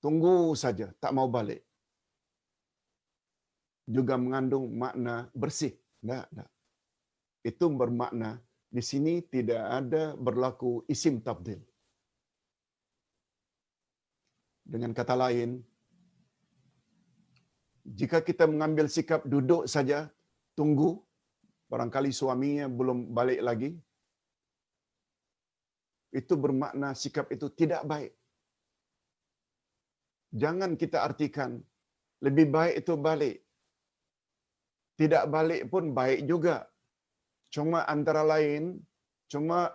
tunggu saja, tak mau balik, juga mengandung makna bersih. Tak. Itu bermakna, di sini tidak ada berlaku isim tabdil. Dengan kata lain, jika kita mengambil sikap duduk saja, tunggu, barangkali suaminya belum balik lagi, itu bermakna sikap itu tidak baik. Jangan kita artikan lebih baik itu balik. Tidak balik pun baik juga. Cuma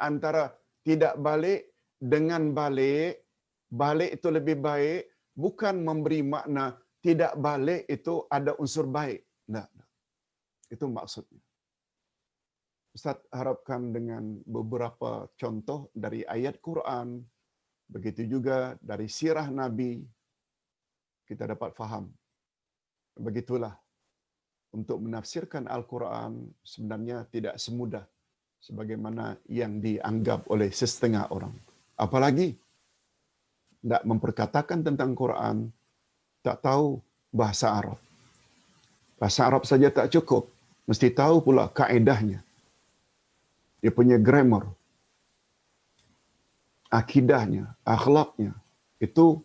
antara tidak balik dengan balik, balik itu lebih baik, bukan memberi makna tidak balik itu ada unsur baik. Nah, itu maksudnya. Ustaz harapkan dengan beberapa contoh dari ayat Quran, begitu juga dari sirah Nabi, kita dapat faham. Begitulah, untuk menafsirkan Al-Quran sebenarnya tidak semudah sebagaimana yang dianggap oleh setengah orang. Apalagi tidak memperkatakan tentang Quran, tak tahu bahasa Arab. Bahasa Arab saja tak cukup, mesti tahu pula kaedahnya. Dia punya grammar, akidahnya, akhlaknya. Itu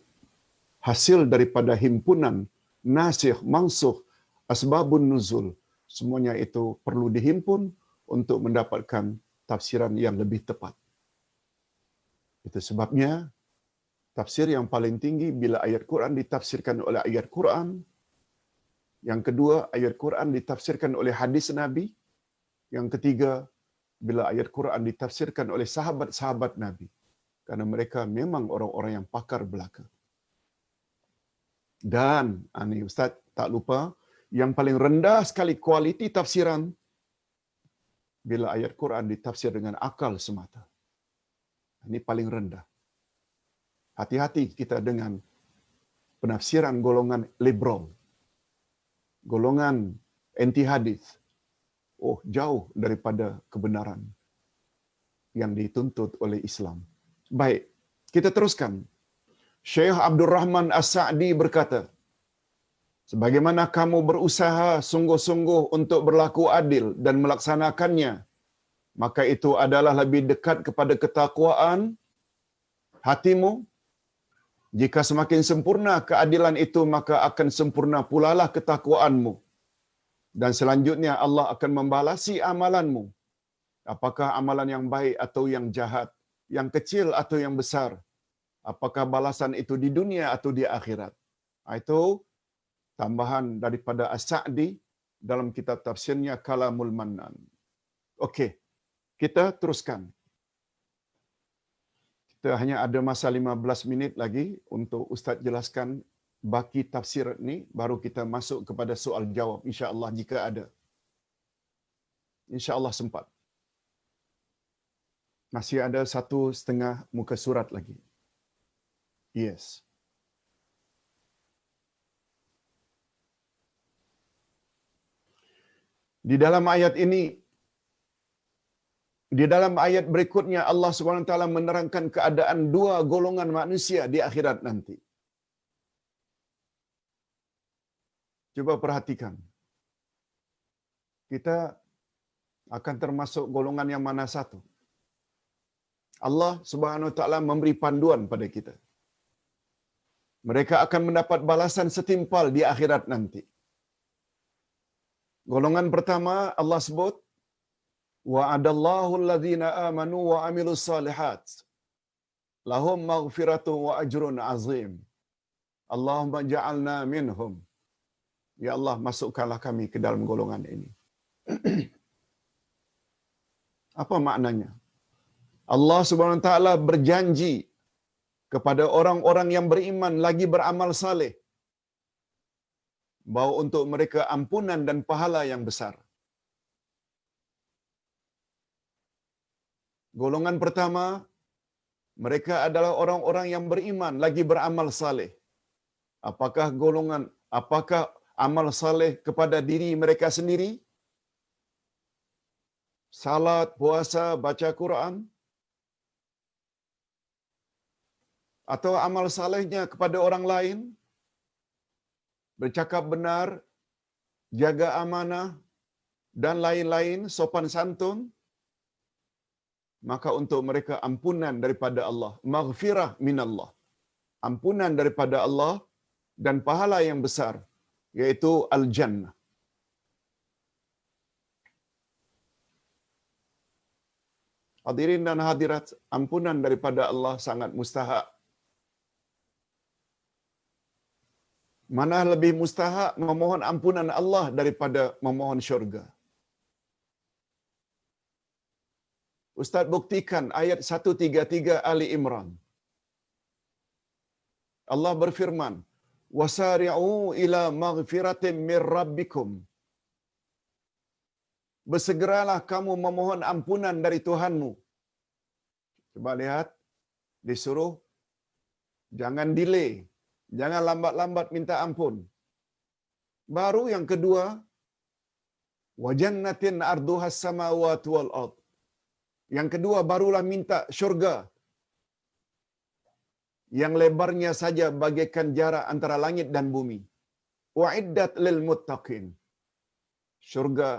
hasil daripada himpunan nasikh, mansukh, asbabun nuzul. Semuanya itu perlu dihimpun untuk mendapatkan tafsiran yang lebih tepat. Itu sebabnya tafsir yang paling tinggi bila ayat Quran ditafsirkan oleh ayat Quran. Yang kedua, ayat Quran ditafsirkan oleh hadis Nabi. Yang ketiga, bila ayat Quran ditafsirkan oleh sahabat-sahabat Nabi. Karena mereka memang orang-orang yang pakar belaka. Dan, ini Ustaz tak lupa, yang paling rendah sekali kualiti tafsiran, bila ayat Quran ditafsir dengan akal semata. Ini paling rendah. Hati-hati kita dengan penafsiran golongan liberal, golongan anti hadis. Oh, jauh daripada kebenaran yang dituntut oleh Islam. Baik, kita teruskan. Syekh Abdul Rahman As-Sa'di berkata, sebagaimana kamu berusaha sungguh-sungguh untuk berlaku adil dan melaksanakannya, maka itu adalah lebih dekat kepada ketakwaan hatimu. Jika semakin sempurna keadilan itu, maka akan sempurna pula lah ketakwaanmu. Dan selanjutnya Allah akan membalasi amalanmu. Apakah amalan yang baik atau yang jahat, yang kecil atau yang besar. Apakah balasan itu di dunia atau di akhirat. Itu tambahan daripada As-Sa'di dalam kitab tafsirnya Kalamul Mannan. Okey, kita teruskan. Kita hanya ada masa 15 minit lagi untuk Ustaz jelaskan baki tafsir ni, baru kita masuk kepada soal jawab insya-Allah jika ada. Insya-Allah sempat. Masih ada 1,5 muka surat lagi. Yes. Di dalam ayat ini, di dalam ayat berikutnya Allah SWT menerangkan keadaan dua golongan manusia di akhirat nanti. Coba perhatikan. Kita akan termasuk golongan yang mana satu? Allah Subhanahu Wa Taala memberi panduan pada kita. Mereka akan mendapat balasan setimpal di akhirat nanti. Golongan pertama Allah sebut, wa'adallahu alladhina amanu wa amilus salihat lahum maghfiratun wa ajrun azim. Allahumma ja'alna minhum. Ya Allah, masukkanlah kami ke dalam golongan ini. Apa maknanya? Allah Subhanahu Wa Taala berjanji kepada orang-orang yang beriman lagi beramal saleh bahawa untuk mereka ampunan dan pahala yang besar. Golongan pertama, mereka adalah orang-orang yang beriman lagi beramal saleh. Apakah amal saleh kepada diri mereka sendiri? Salat, puasa, baca Quran? Atau amal salehnya kepada orang lain? Bercakap benar, jaga amanah, dan lain-lain, sopan santun? Maka untuk mereka ampunan daripada Allah, maghfirah minallah. Ampunan daripada Allah dan pahala yang besar, yaitu al-jannah. Hadirin dan hadirat, ampunan daripada Allah sangat mustahak. Mana lebih mustahak memohon ampunan Allah daripada memohon syurga? Ustaz buktikan ayat 133 Ali Imran. Allah berfirman, "Wasari'u ila maghfiratin mir rabbikum." Bersegeralah kamu memohon ampunan dari Tuhanmu. Coba lihat, disuruh jangan delay, jangan lambat-lambat minta ampun. Baru yang kedua, wa jannatin arduhas samawati wal ard. Yang kedua barulah minta syurga yang lebarnya saja bagaikan jarak antara langit dan bumi. Wa'iddat lil muttaqin. Syurga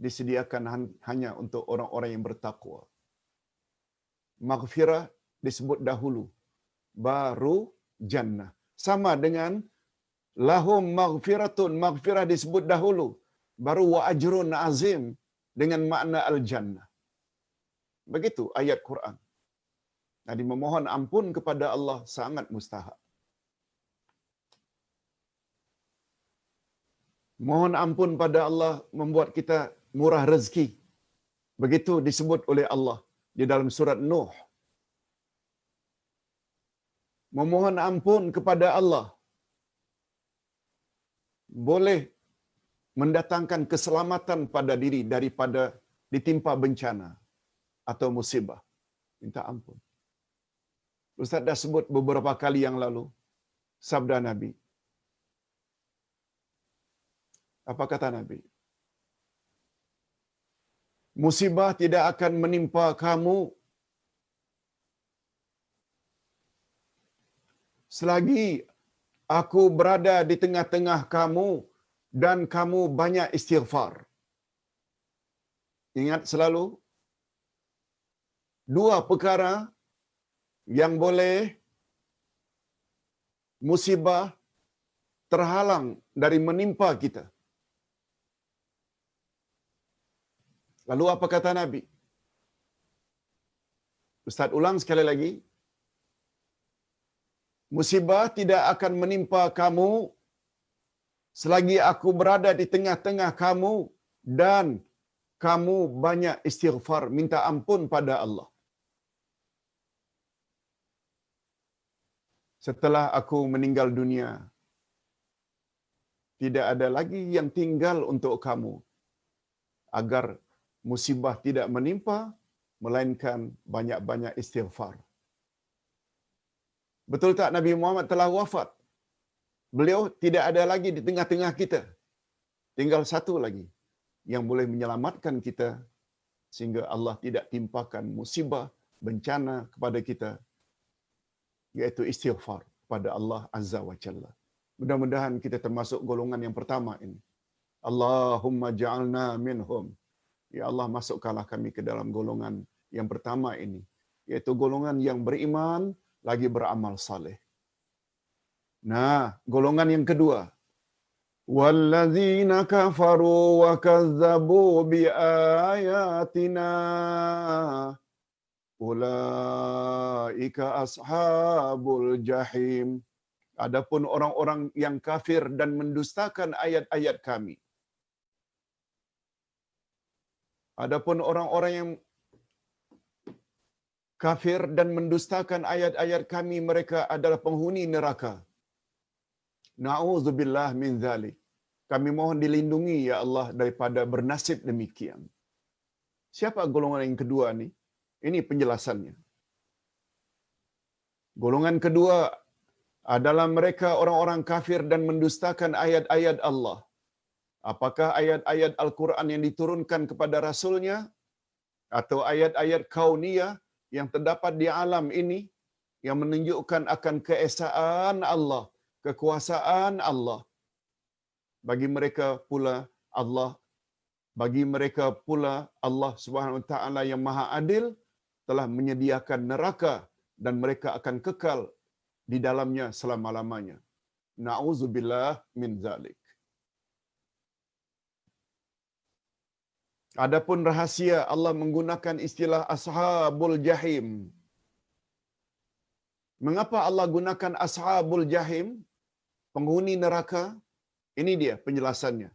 disediakan hanya untuk orang-orang yang bertakwa. Maghfirah disebut dahulu, baru jannah. Sama dengan lahum maghfiratun, maghfirah disebut dahulu, baru wa ajrun azim dengan makna al-jannah. Begitu ayat Quran. Jadi memohon ampun kepada Allah sangat mustahak. Mohon ampun pada Allah membuat kita murah rezeki. Begitu disebut oleh Allah di dalam surat Nuh. Memohon ampun kepada Allah boleh mendatangkan keselamatan pada diri daripada ditimpa bencana atau musibah. Minta ampun. Ustaz dah sebut beberapa kali yang lalu sabda Nabi. Apa kata Nabi? Musibah tidak akan menimpa kamu selagi aku berada di tengah-tengah kamu dan kamu banyak istighfar. Ingat selalu, dua perkara yang boleh musibah terhalang dari menimpa kita. Lalu apa kata Nabi? Ustaz ulang sekali lagi. Musibah tidak akan menimpa kamu selagi aku berada di tengah-tengah kamu dan kamu banyak istighfar, minta ampun pada Allah. Setelah aku meninggal dunia, tidak ada lagi yang tinggal untuk kamu agar musibah tidak menimpa, melainkan banyak-banyak istighfar. Betul tak Nabi Muhammad telah wafat? Beliau tidak ada lagi di tengah-tengah kita. Tinggal satu lagi yang boleh menyelamatkan kita sehingga Allah tidak timpakan musibah, bencana kepada kita, yaitu istighfar pada Allah Azza wa Jalla. Mudah-mudahan kita termasuk golongan yang pertama ini. Allahumma ja'alna minhum. Ya Allah, masukkanlah kami ke dalam golongan yang pertama ini, yaitu golongan yang beriman lagi beramal saleh. Nah, golongan yang kedua, walladzina kafaru wa kazzabu biayatina ulaika ashabul jahim. Adapun orang-orang yang kafir dan mendustakan ayat-ayat kami. Adapun orang-orang yang kafir dan mendustakan ayat-ayat kami, mereka adalah penghuni neraka. Na'udzubillah min dzalik. Kami mohon dilindungi ya Allah daripada bernasib demikian. Siapa golongan yang kedua ni? Ini penjelasannya. Golongan kedua adalah mereka orang-orang kafir dan mendustakan ayat-ayat Allah. Apakah ayat-ayat Al-Quran yang diturunkan kepada Rasulnya atau ayat-ayat kauniyah yang terdapat di alam ini yang menunjukkan akan keesaan Allah, kekuasaan Allah. Bagi mereka pula Allah Subhanahu wa taala yang Maha Adil telah menyediakan neraka dan mereka akan kekal di dalamnya selama-lamanya. Na'udzubillah min zalik. Adapun rahasia Allah menggunakan istilah ashabul jahim. Mengapa Allah gunakan ashabul jahim, penghuni neraka? Ini dia penjelasannya.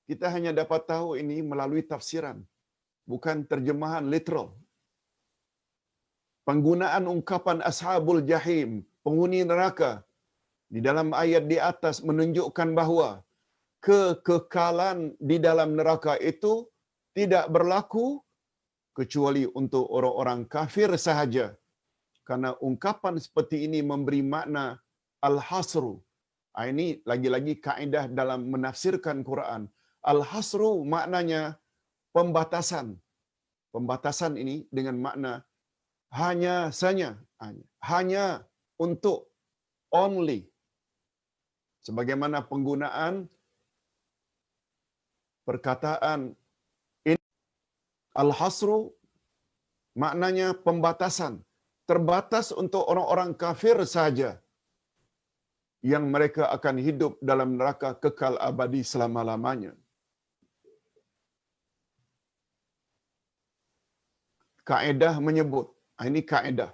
Kita hanya dapat tahu ini melalui tafsiran, bukan terjemahan literal. Penggunaan ungkapan ashabul jahim, penghuni neraka, di dalam ayat di atas menunjukkan bahawa kekekalan di dalam neraka itu tidak berlaku kecuali untuk orang-orang kafir sahaja. Karena ungkapan seperti ini memberi makna al-hasru. Ini lagi-lagi kaedah dalam menafsirkan Quran. Al-hasru maknanya pembatasan. Pembatasan ini dengan makna hanya saja, hanya untuk, only. Sebagaimana penggunaan perkataan ini, al-hasru maknanya pembatasan, terbatas untuk orang-orang kafir saja yang mereka akan hidup dalam neraka kekal abadi selama-lamanya. Kaedah menyebut, ini kaedah,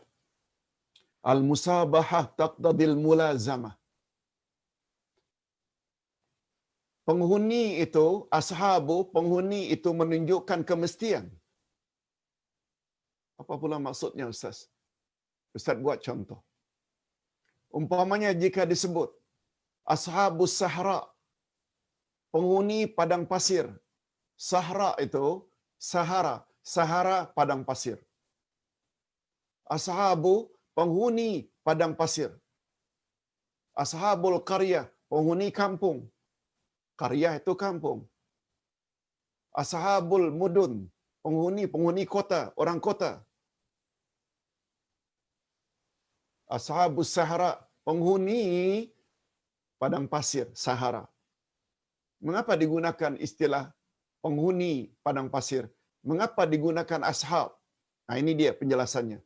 al-musabahah taqtadil mulazamah. Penghuni itu, ashabu, penghuni itu menunjukkan kemestian. Apa pula maksudnya Ustaz? Ustaz buat contoh. Umpamanya jika disebut ashabus sahra, penghuni padang pasir. Sahra itu Sahara, Sahara padang pasir. Ashabu penghuni padang pasir. Ashabul qaryah, penghuni kampung. Qaryah itu kampung. Ashabul mudun, penghuni kota, orang kota. Ashabus Sahara, penghuni padang pasir, Sahara. Mengapa digunakan istilah penghuni padang pasir? Mengapa digunakan ashab? Ini dia penjelasannya.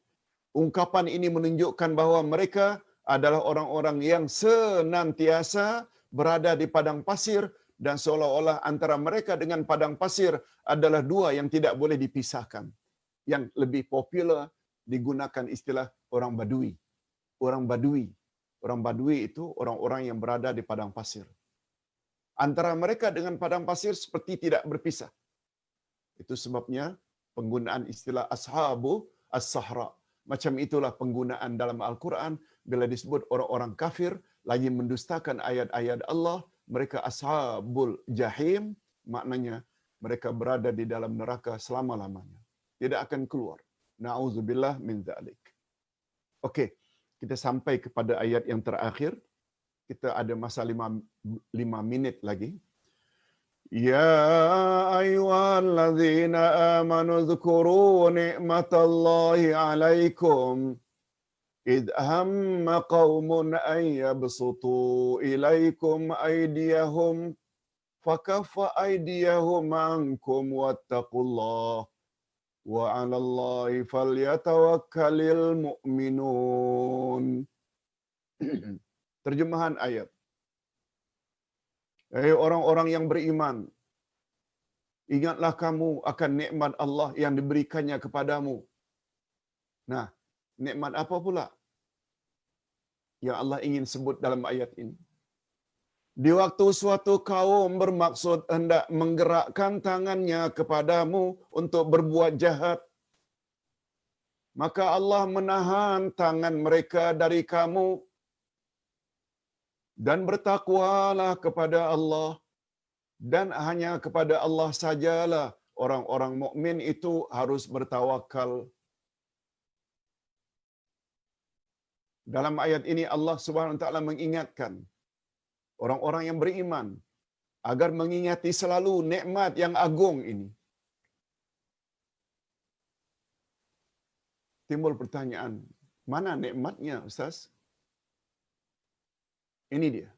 Ungkapan ini menunjukkan bahawa mereka adalah orang-orang yang senantiasa berada di padang pasir dan seolah-olah antara mereka dengan padang pasir adalah dua yang tidak boleh dipisahkan. Yang lebih popular digunakan istilah orang Badui. Orang Badui. Orang Badui itu orang-orang yang berada di padang pasir. Antara mereka dengan padang pasir seperti tidak berpisah. Itu sebabnya penggunaan istilah ashabu as-sahra. Macam itulah penggunaan dalam Al-Quran bila disebut orang-orang kafir lagi mendustakan ayat-ayat Allah, mereka ashabul jahim, maknanya mereka berada di dalam neraka selama-lamanya. Tidak akan keluar. Na'udzubillah min dzalik. Okey, kita sampai kepada ayat yang terakhir. Kita ada masa 5 minit lagi. Ya ayyuhalladzina amanu dzkuru ni'matallahi 'alaikum id hamma qaumun an yabsutu ilaikum aydiyahum fakaffa aydiyahum ankum wattaqullah wa 'alallahi falyatawakkalul mu'minun. Terjemahan ayat. Hai orang-orang yang beriman, ingatlah kamu akan nikmat Allah yang diberikannya kepadamu. Nah, nikmat apa pula yang Allah ingin sebut dalam ayat ini? Di waktu suatu kaum bermaksud hendak menggerakkan tangannya kepadamu untuk berbuat jahat, maka Allah menahan tangan mereka dari kamu. Dan bertakwalah kepada Allah, dan hanya kepada Allah sajalah orang-orang mukmin itu harus bertawakal. Dalam ayat ini Allah Subhanahu wa taala mengingatkan orang-orang yang beriman agar mengingati selalu nikmat yang agung ini. Timbul pertanyaan, mana nikmatnya, Ustaz? Ini dia.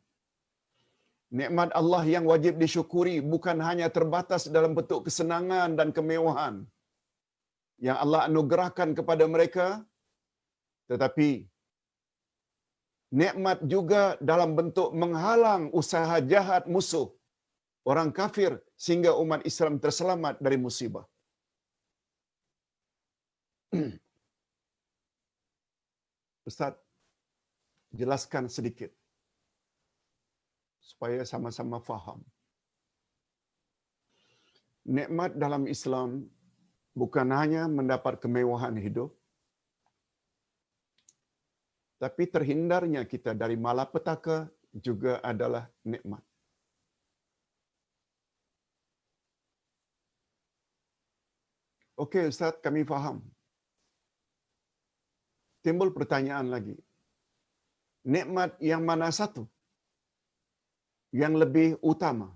Nikmat Allah yang wajib disyukuri bukan hanya terbatas dalam bentuk kesenangan dan kemewahan yang Allah anugerahkan kepada mereka, tetapi nikmat juga dalam bentuk menghalang usaha jahat musuh orang kafir sehingga umat Islam terselamat dari musibah. Ustaz, jelaskan sedikit supaya sama-sama faham. Nikmat dalam Islam bukan hanya mendapat kemewahan hidup, tapi terhindarnya kita dari malapetaka juga adalah nikmat. Okey Ustaz, kami faham. Timbul pertanyaan lagi. Nikmat yang mana satu yang lebih utama?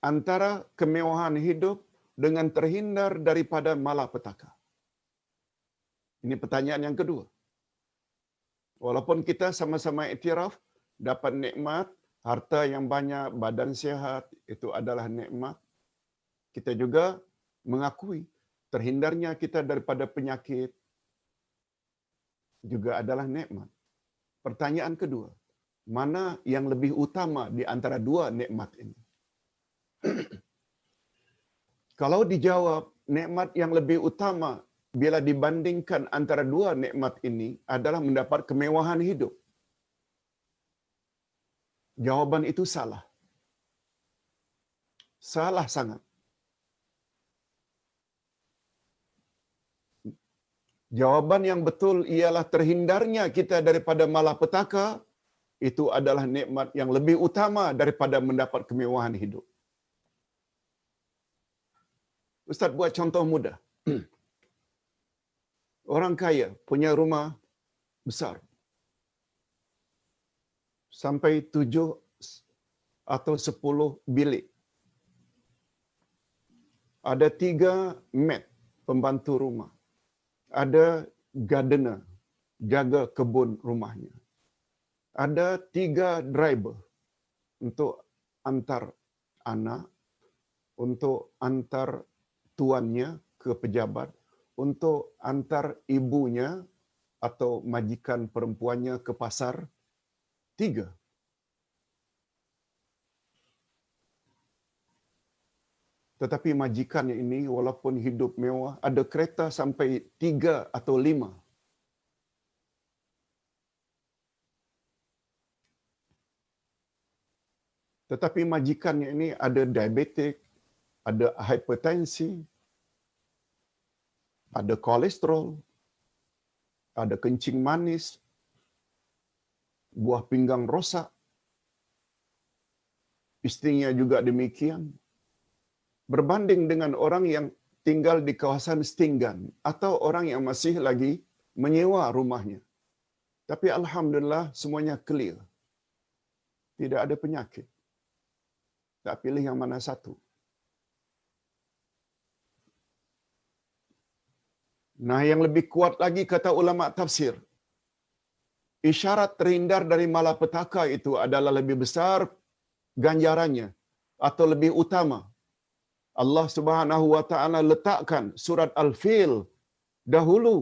Antara kemewahan hidup dengan terhindar daripada malapetaka. Ini pertanyaan yang kedua. Walaupun kita sama-sama iktiraf dapat nikmat, harta yang banyak, badan sihat, itu adalah nikmat. Kita juga mengakui terhindarnya kita daripada penyakit juga adalah nikmat. Pertanyaan kedua, mana yang lebih utama di antara dua nikmat ini? Kalau dijawab nikmat yang lebih utama bila dibandingkan antara dua nikmat ini adalah mendapat kemewahan hidup, jawaban itu salah. Salah sangat. Jawaban yang betul ialah terhindarnya kita daripada malapetaka itu adalah nikmat yang lebih utama daripada mendapat kemewahan hidup. Ustaz buat contoh mudah. Orang kaya punya rumah besar. Sampai 7 atau 10 bilik. Ada 3 maid pembantu rumah. Ada gardener jaga kebun rumahnya. Ada 3 driver untuk antar anak, untuk antar tuannya ke pejabat, untuk antar ibunya atau majikan perempuannya ke pasar? 3. Tetapi majikan ini walaupun hidup mewah, ada kereta sampai 3 atau 5. Tetapi majikannya ini ada diabetik, ada hipertensi, ada kolesterol, ada kencing manis, buah pinggang rosak, istrinya juga demikian. Berbanding dengan orang yang tinggal di kawasan Stinggan atau orang yang masih lagi menyewa rumahnya. Tapi alhamdulillah semuanya clear. Tidak ada penyakit. Tak pilih yang mana satu. Nah, yang lebih kuat lagi kata ulama tafsir, isyarat terhindar dari malapetaka itu adalah lebih besar ganjarannya atau lebih utama. Allah Subhanahu wa taala letakkan surat Al-Fil dahulu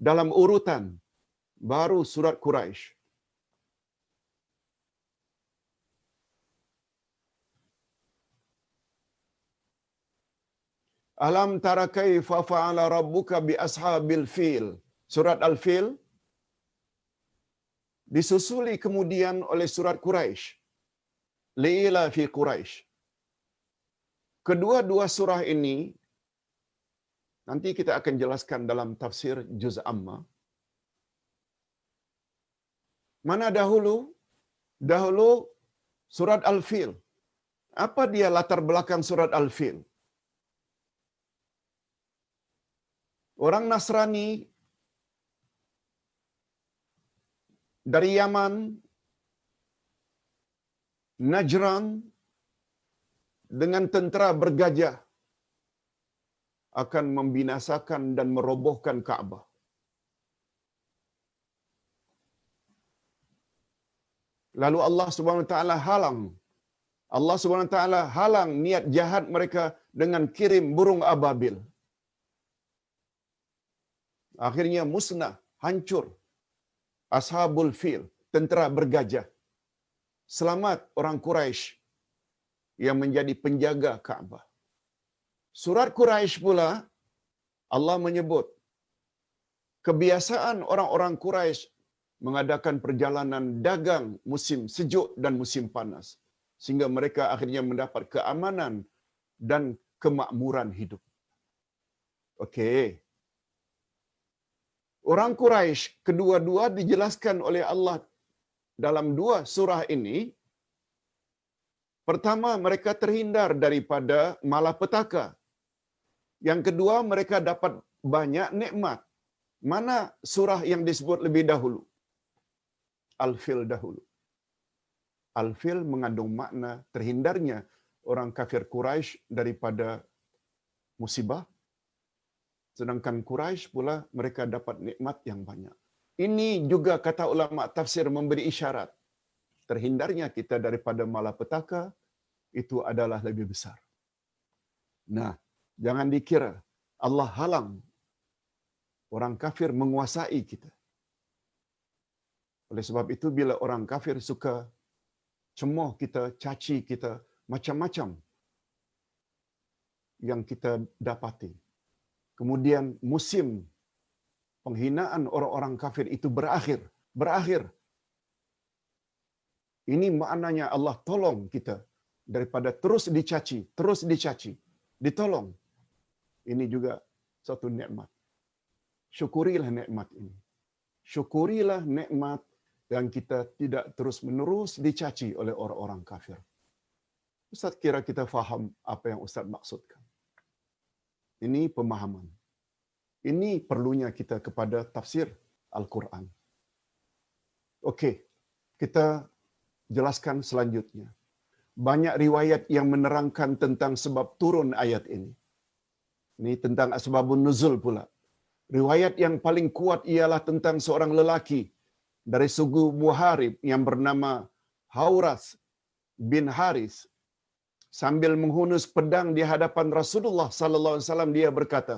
dalam urutan, baru surat Quraisy. Alam tara kaifa fa'ala rabbuka bi ashabil fil. Surat Al-Fil disusuli kemudian oleh surat Quraisy. Li'ila fi Quraisy. Kedua-dua surah ini nanti kita akan jelaskan dalam tafsir Juz Amma. Mana dahulu? Dahulu surat Al-Fil. Apa dia latar belakang surat Al-Fil? Orang Nasrani dari Yaman, Najran, dengan tentera bergajah akan membinasakan dan merobohkan Ka'bah. Lalu Allah Subhanahu wa taala halang. Allah Subhanahu wa taala halang niat jahat mereka dengan kirim burung ababil. Akhirnya musnah, hancur. Ashabul Fil, tentera bergajah. Selamat orang Quraisy yang menjadi penjaga Ka'bah. Surat Quraisy pula Allah menyebut kebiasaan orang-orang Quraisy mengadakan perjalanan dagang musim sejuk dan musim panas, sehingga mereka akhirnya mendapat keamanan dan kemakmuran hidup. Okey. Orang Quraisy kedua-dua dijelaskan oleh Allah dalam 2 surah ini. Pertama, mereka terhindar daripada malapetaka. Yang kedua, mereka dapat banyak nikmat. Mana surah yang disebut lebih dahulu? Al-Fil dahulu. Al-Fil mengandung makna terhindarnya orang kafir Quraisy daripada musibah. Sedangkan Quraisy pula mereka dapat nikmat yang banyak. Ini juga kata ulama tafsir memberi isyarat. Terhindarnya kita daripada malapetaka itu adalah lebih besar. Nah, jangan dikira Allah halang orang kafir menguasai kita. Oleh sebab itu bila orang kafir suka cemoh kita, caci kita, macam-macam yang kita dapati. Kemudian musim penghinaan orang-orang kafir itu berakhir. Ini maknanya Allah tolong kita daripada terus dicaci, ditolong. Ini juga satu nikmat. Syukurilah nikmat ini. Syukurilah nikmat yang kita tidak terus-menerus dicaci oleh orang-orang kafir. Ustaz kira kita faham apa yang Ustaz maksudkan. Ini pemahaman. Ini perlunya kita kepada tafsir Al-Quran. Okey, kita jelaskan selanjutnya. Banyak riwayat yang menerangkan tentang sebab turun ayat ini. Ini tentang asbabun nuzul pula. Riwayat yang paling kuat ialah tentang seorang lelaki dari suku Muharib yang bernama Hauras bin Haris. Sambil menghunus pedang di hadapan Rasulullah sallallahu alaihi wasallam dia berkata,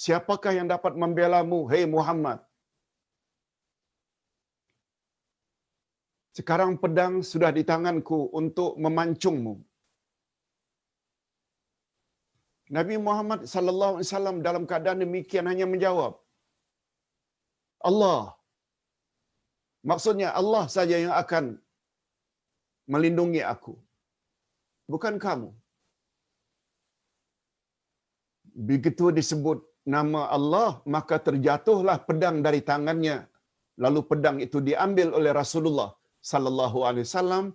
siapakah yang dapat membelamu, hei Muhammad? Sekarang pedang sudah di tanganku untuk memancungmu. Nabi Muhammad sallallahu alaihi wasallam dalam keadaan demikian hanya menjawab, Allah. Maksudnya Allah saja yang akan melindungi aku, bukan kamu. Begitu disebut nama Allah, maka terjatuhlah pedang dari tangannya. Lalu pedang itu diambil oleh Rasulullah sallallahu alaihi wasallam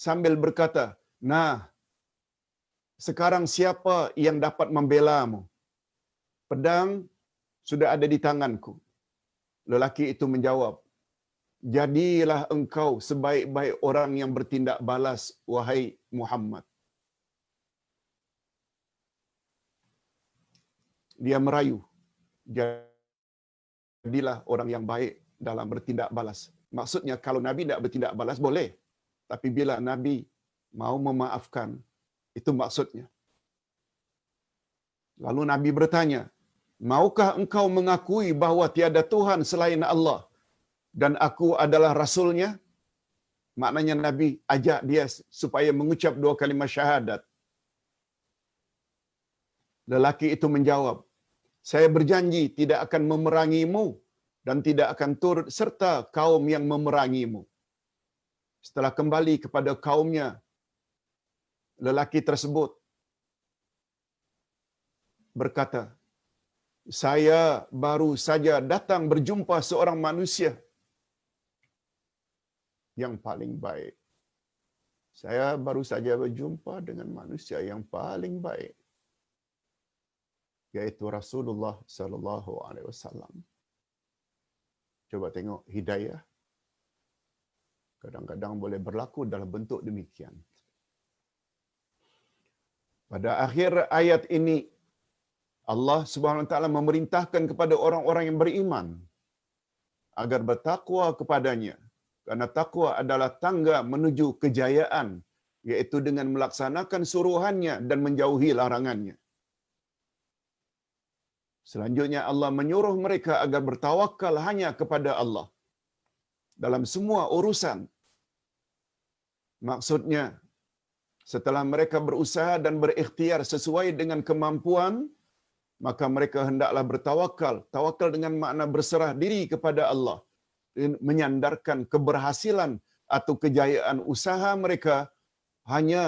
sambil berkata, "Nah, sekarang siapa yang dapat membelamu? Pedang sudah ada di tanganku." Lelaki itu menjawab, "Jadilah engkau sebaik-baik orang yang bertindak balas, wahai Muhammad." Dia merayu, jadilah orang yang baik dalam bertindak balas. Maksudnya kalau Nabi tidak bertindak balas boleh. Tapi bila Nabi mau memaafkan, itu maksudnya. Lalu Nabi bertanya, "Maukah engkau mengakui bahawa tiada Tuhan selain Allah dan aku adalah Rasulnya?" Maknanya Nabi ajak dia supaya mengucap 2 kalimat syahadat. Lelaki itu menjawab, "Saya berjanji tidak akan memerangimu dan tidak akan turut serta kaum yang memerangimu." Setelah kembali kepada kaumnya, lelaki tersebut berkata, "Saya baru saja datang berjumpa seorang manusia yang paling baik. Saya baru saja berjumpa dengan manusia yang paling baik, yaitu Rasulullah sallallahu alaihi wasallam." Coba tengok hidayah. Kadang-kadang boleh berlaku dalam bentuk demikian. Pada akhir ayat ini, Allah Subhanahu wa taala memerintahkan kepada orang-orang yang beriman agar bertakwa kepadanya. Karena takwa adalah tangga menuju kejayaan, yaitu dengan melaksanakan suruhannya dan menjauhi larangannya. Selanjutnya Allah menyuruh mereka agar bertawakal hanya kepada Allah dalam semua urusan. Maksudnya, setelah mereka berusaha dan berikhtiar sesuai dengan kemampuan, maka mereka hendaklah bertawakal. Tawakal dengan makna berserah diri kepada Allah, menyandarkan keberhasilan atau kejayaan usaha mereka hanya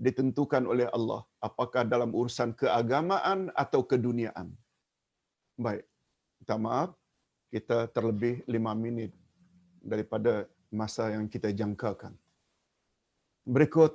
ditentukan oleh Allah, apakah dalam urusan keagamaan atau keduniaan. Baik, minta maaf, kita terlebih 5 minit daripada masa yang kita jangkakan. Berikut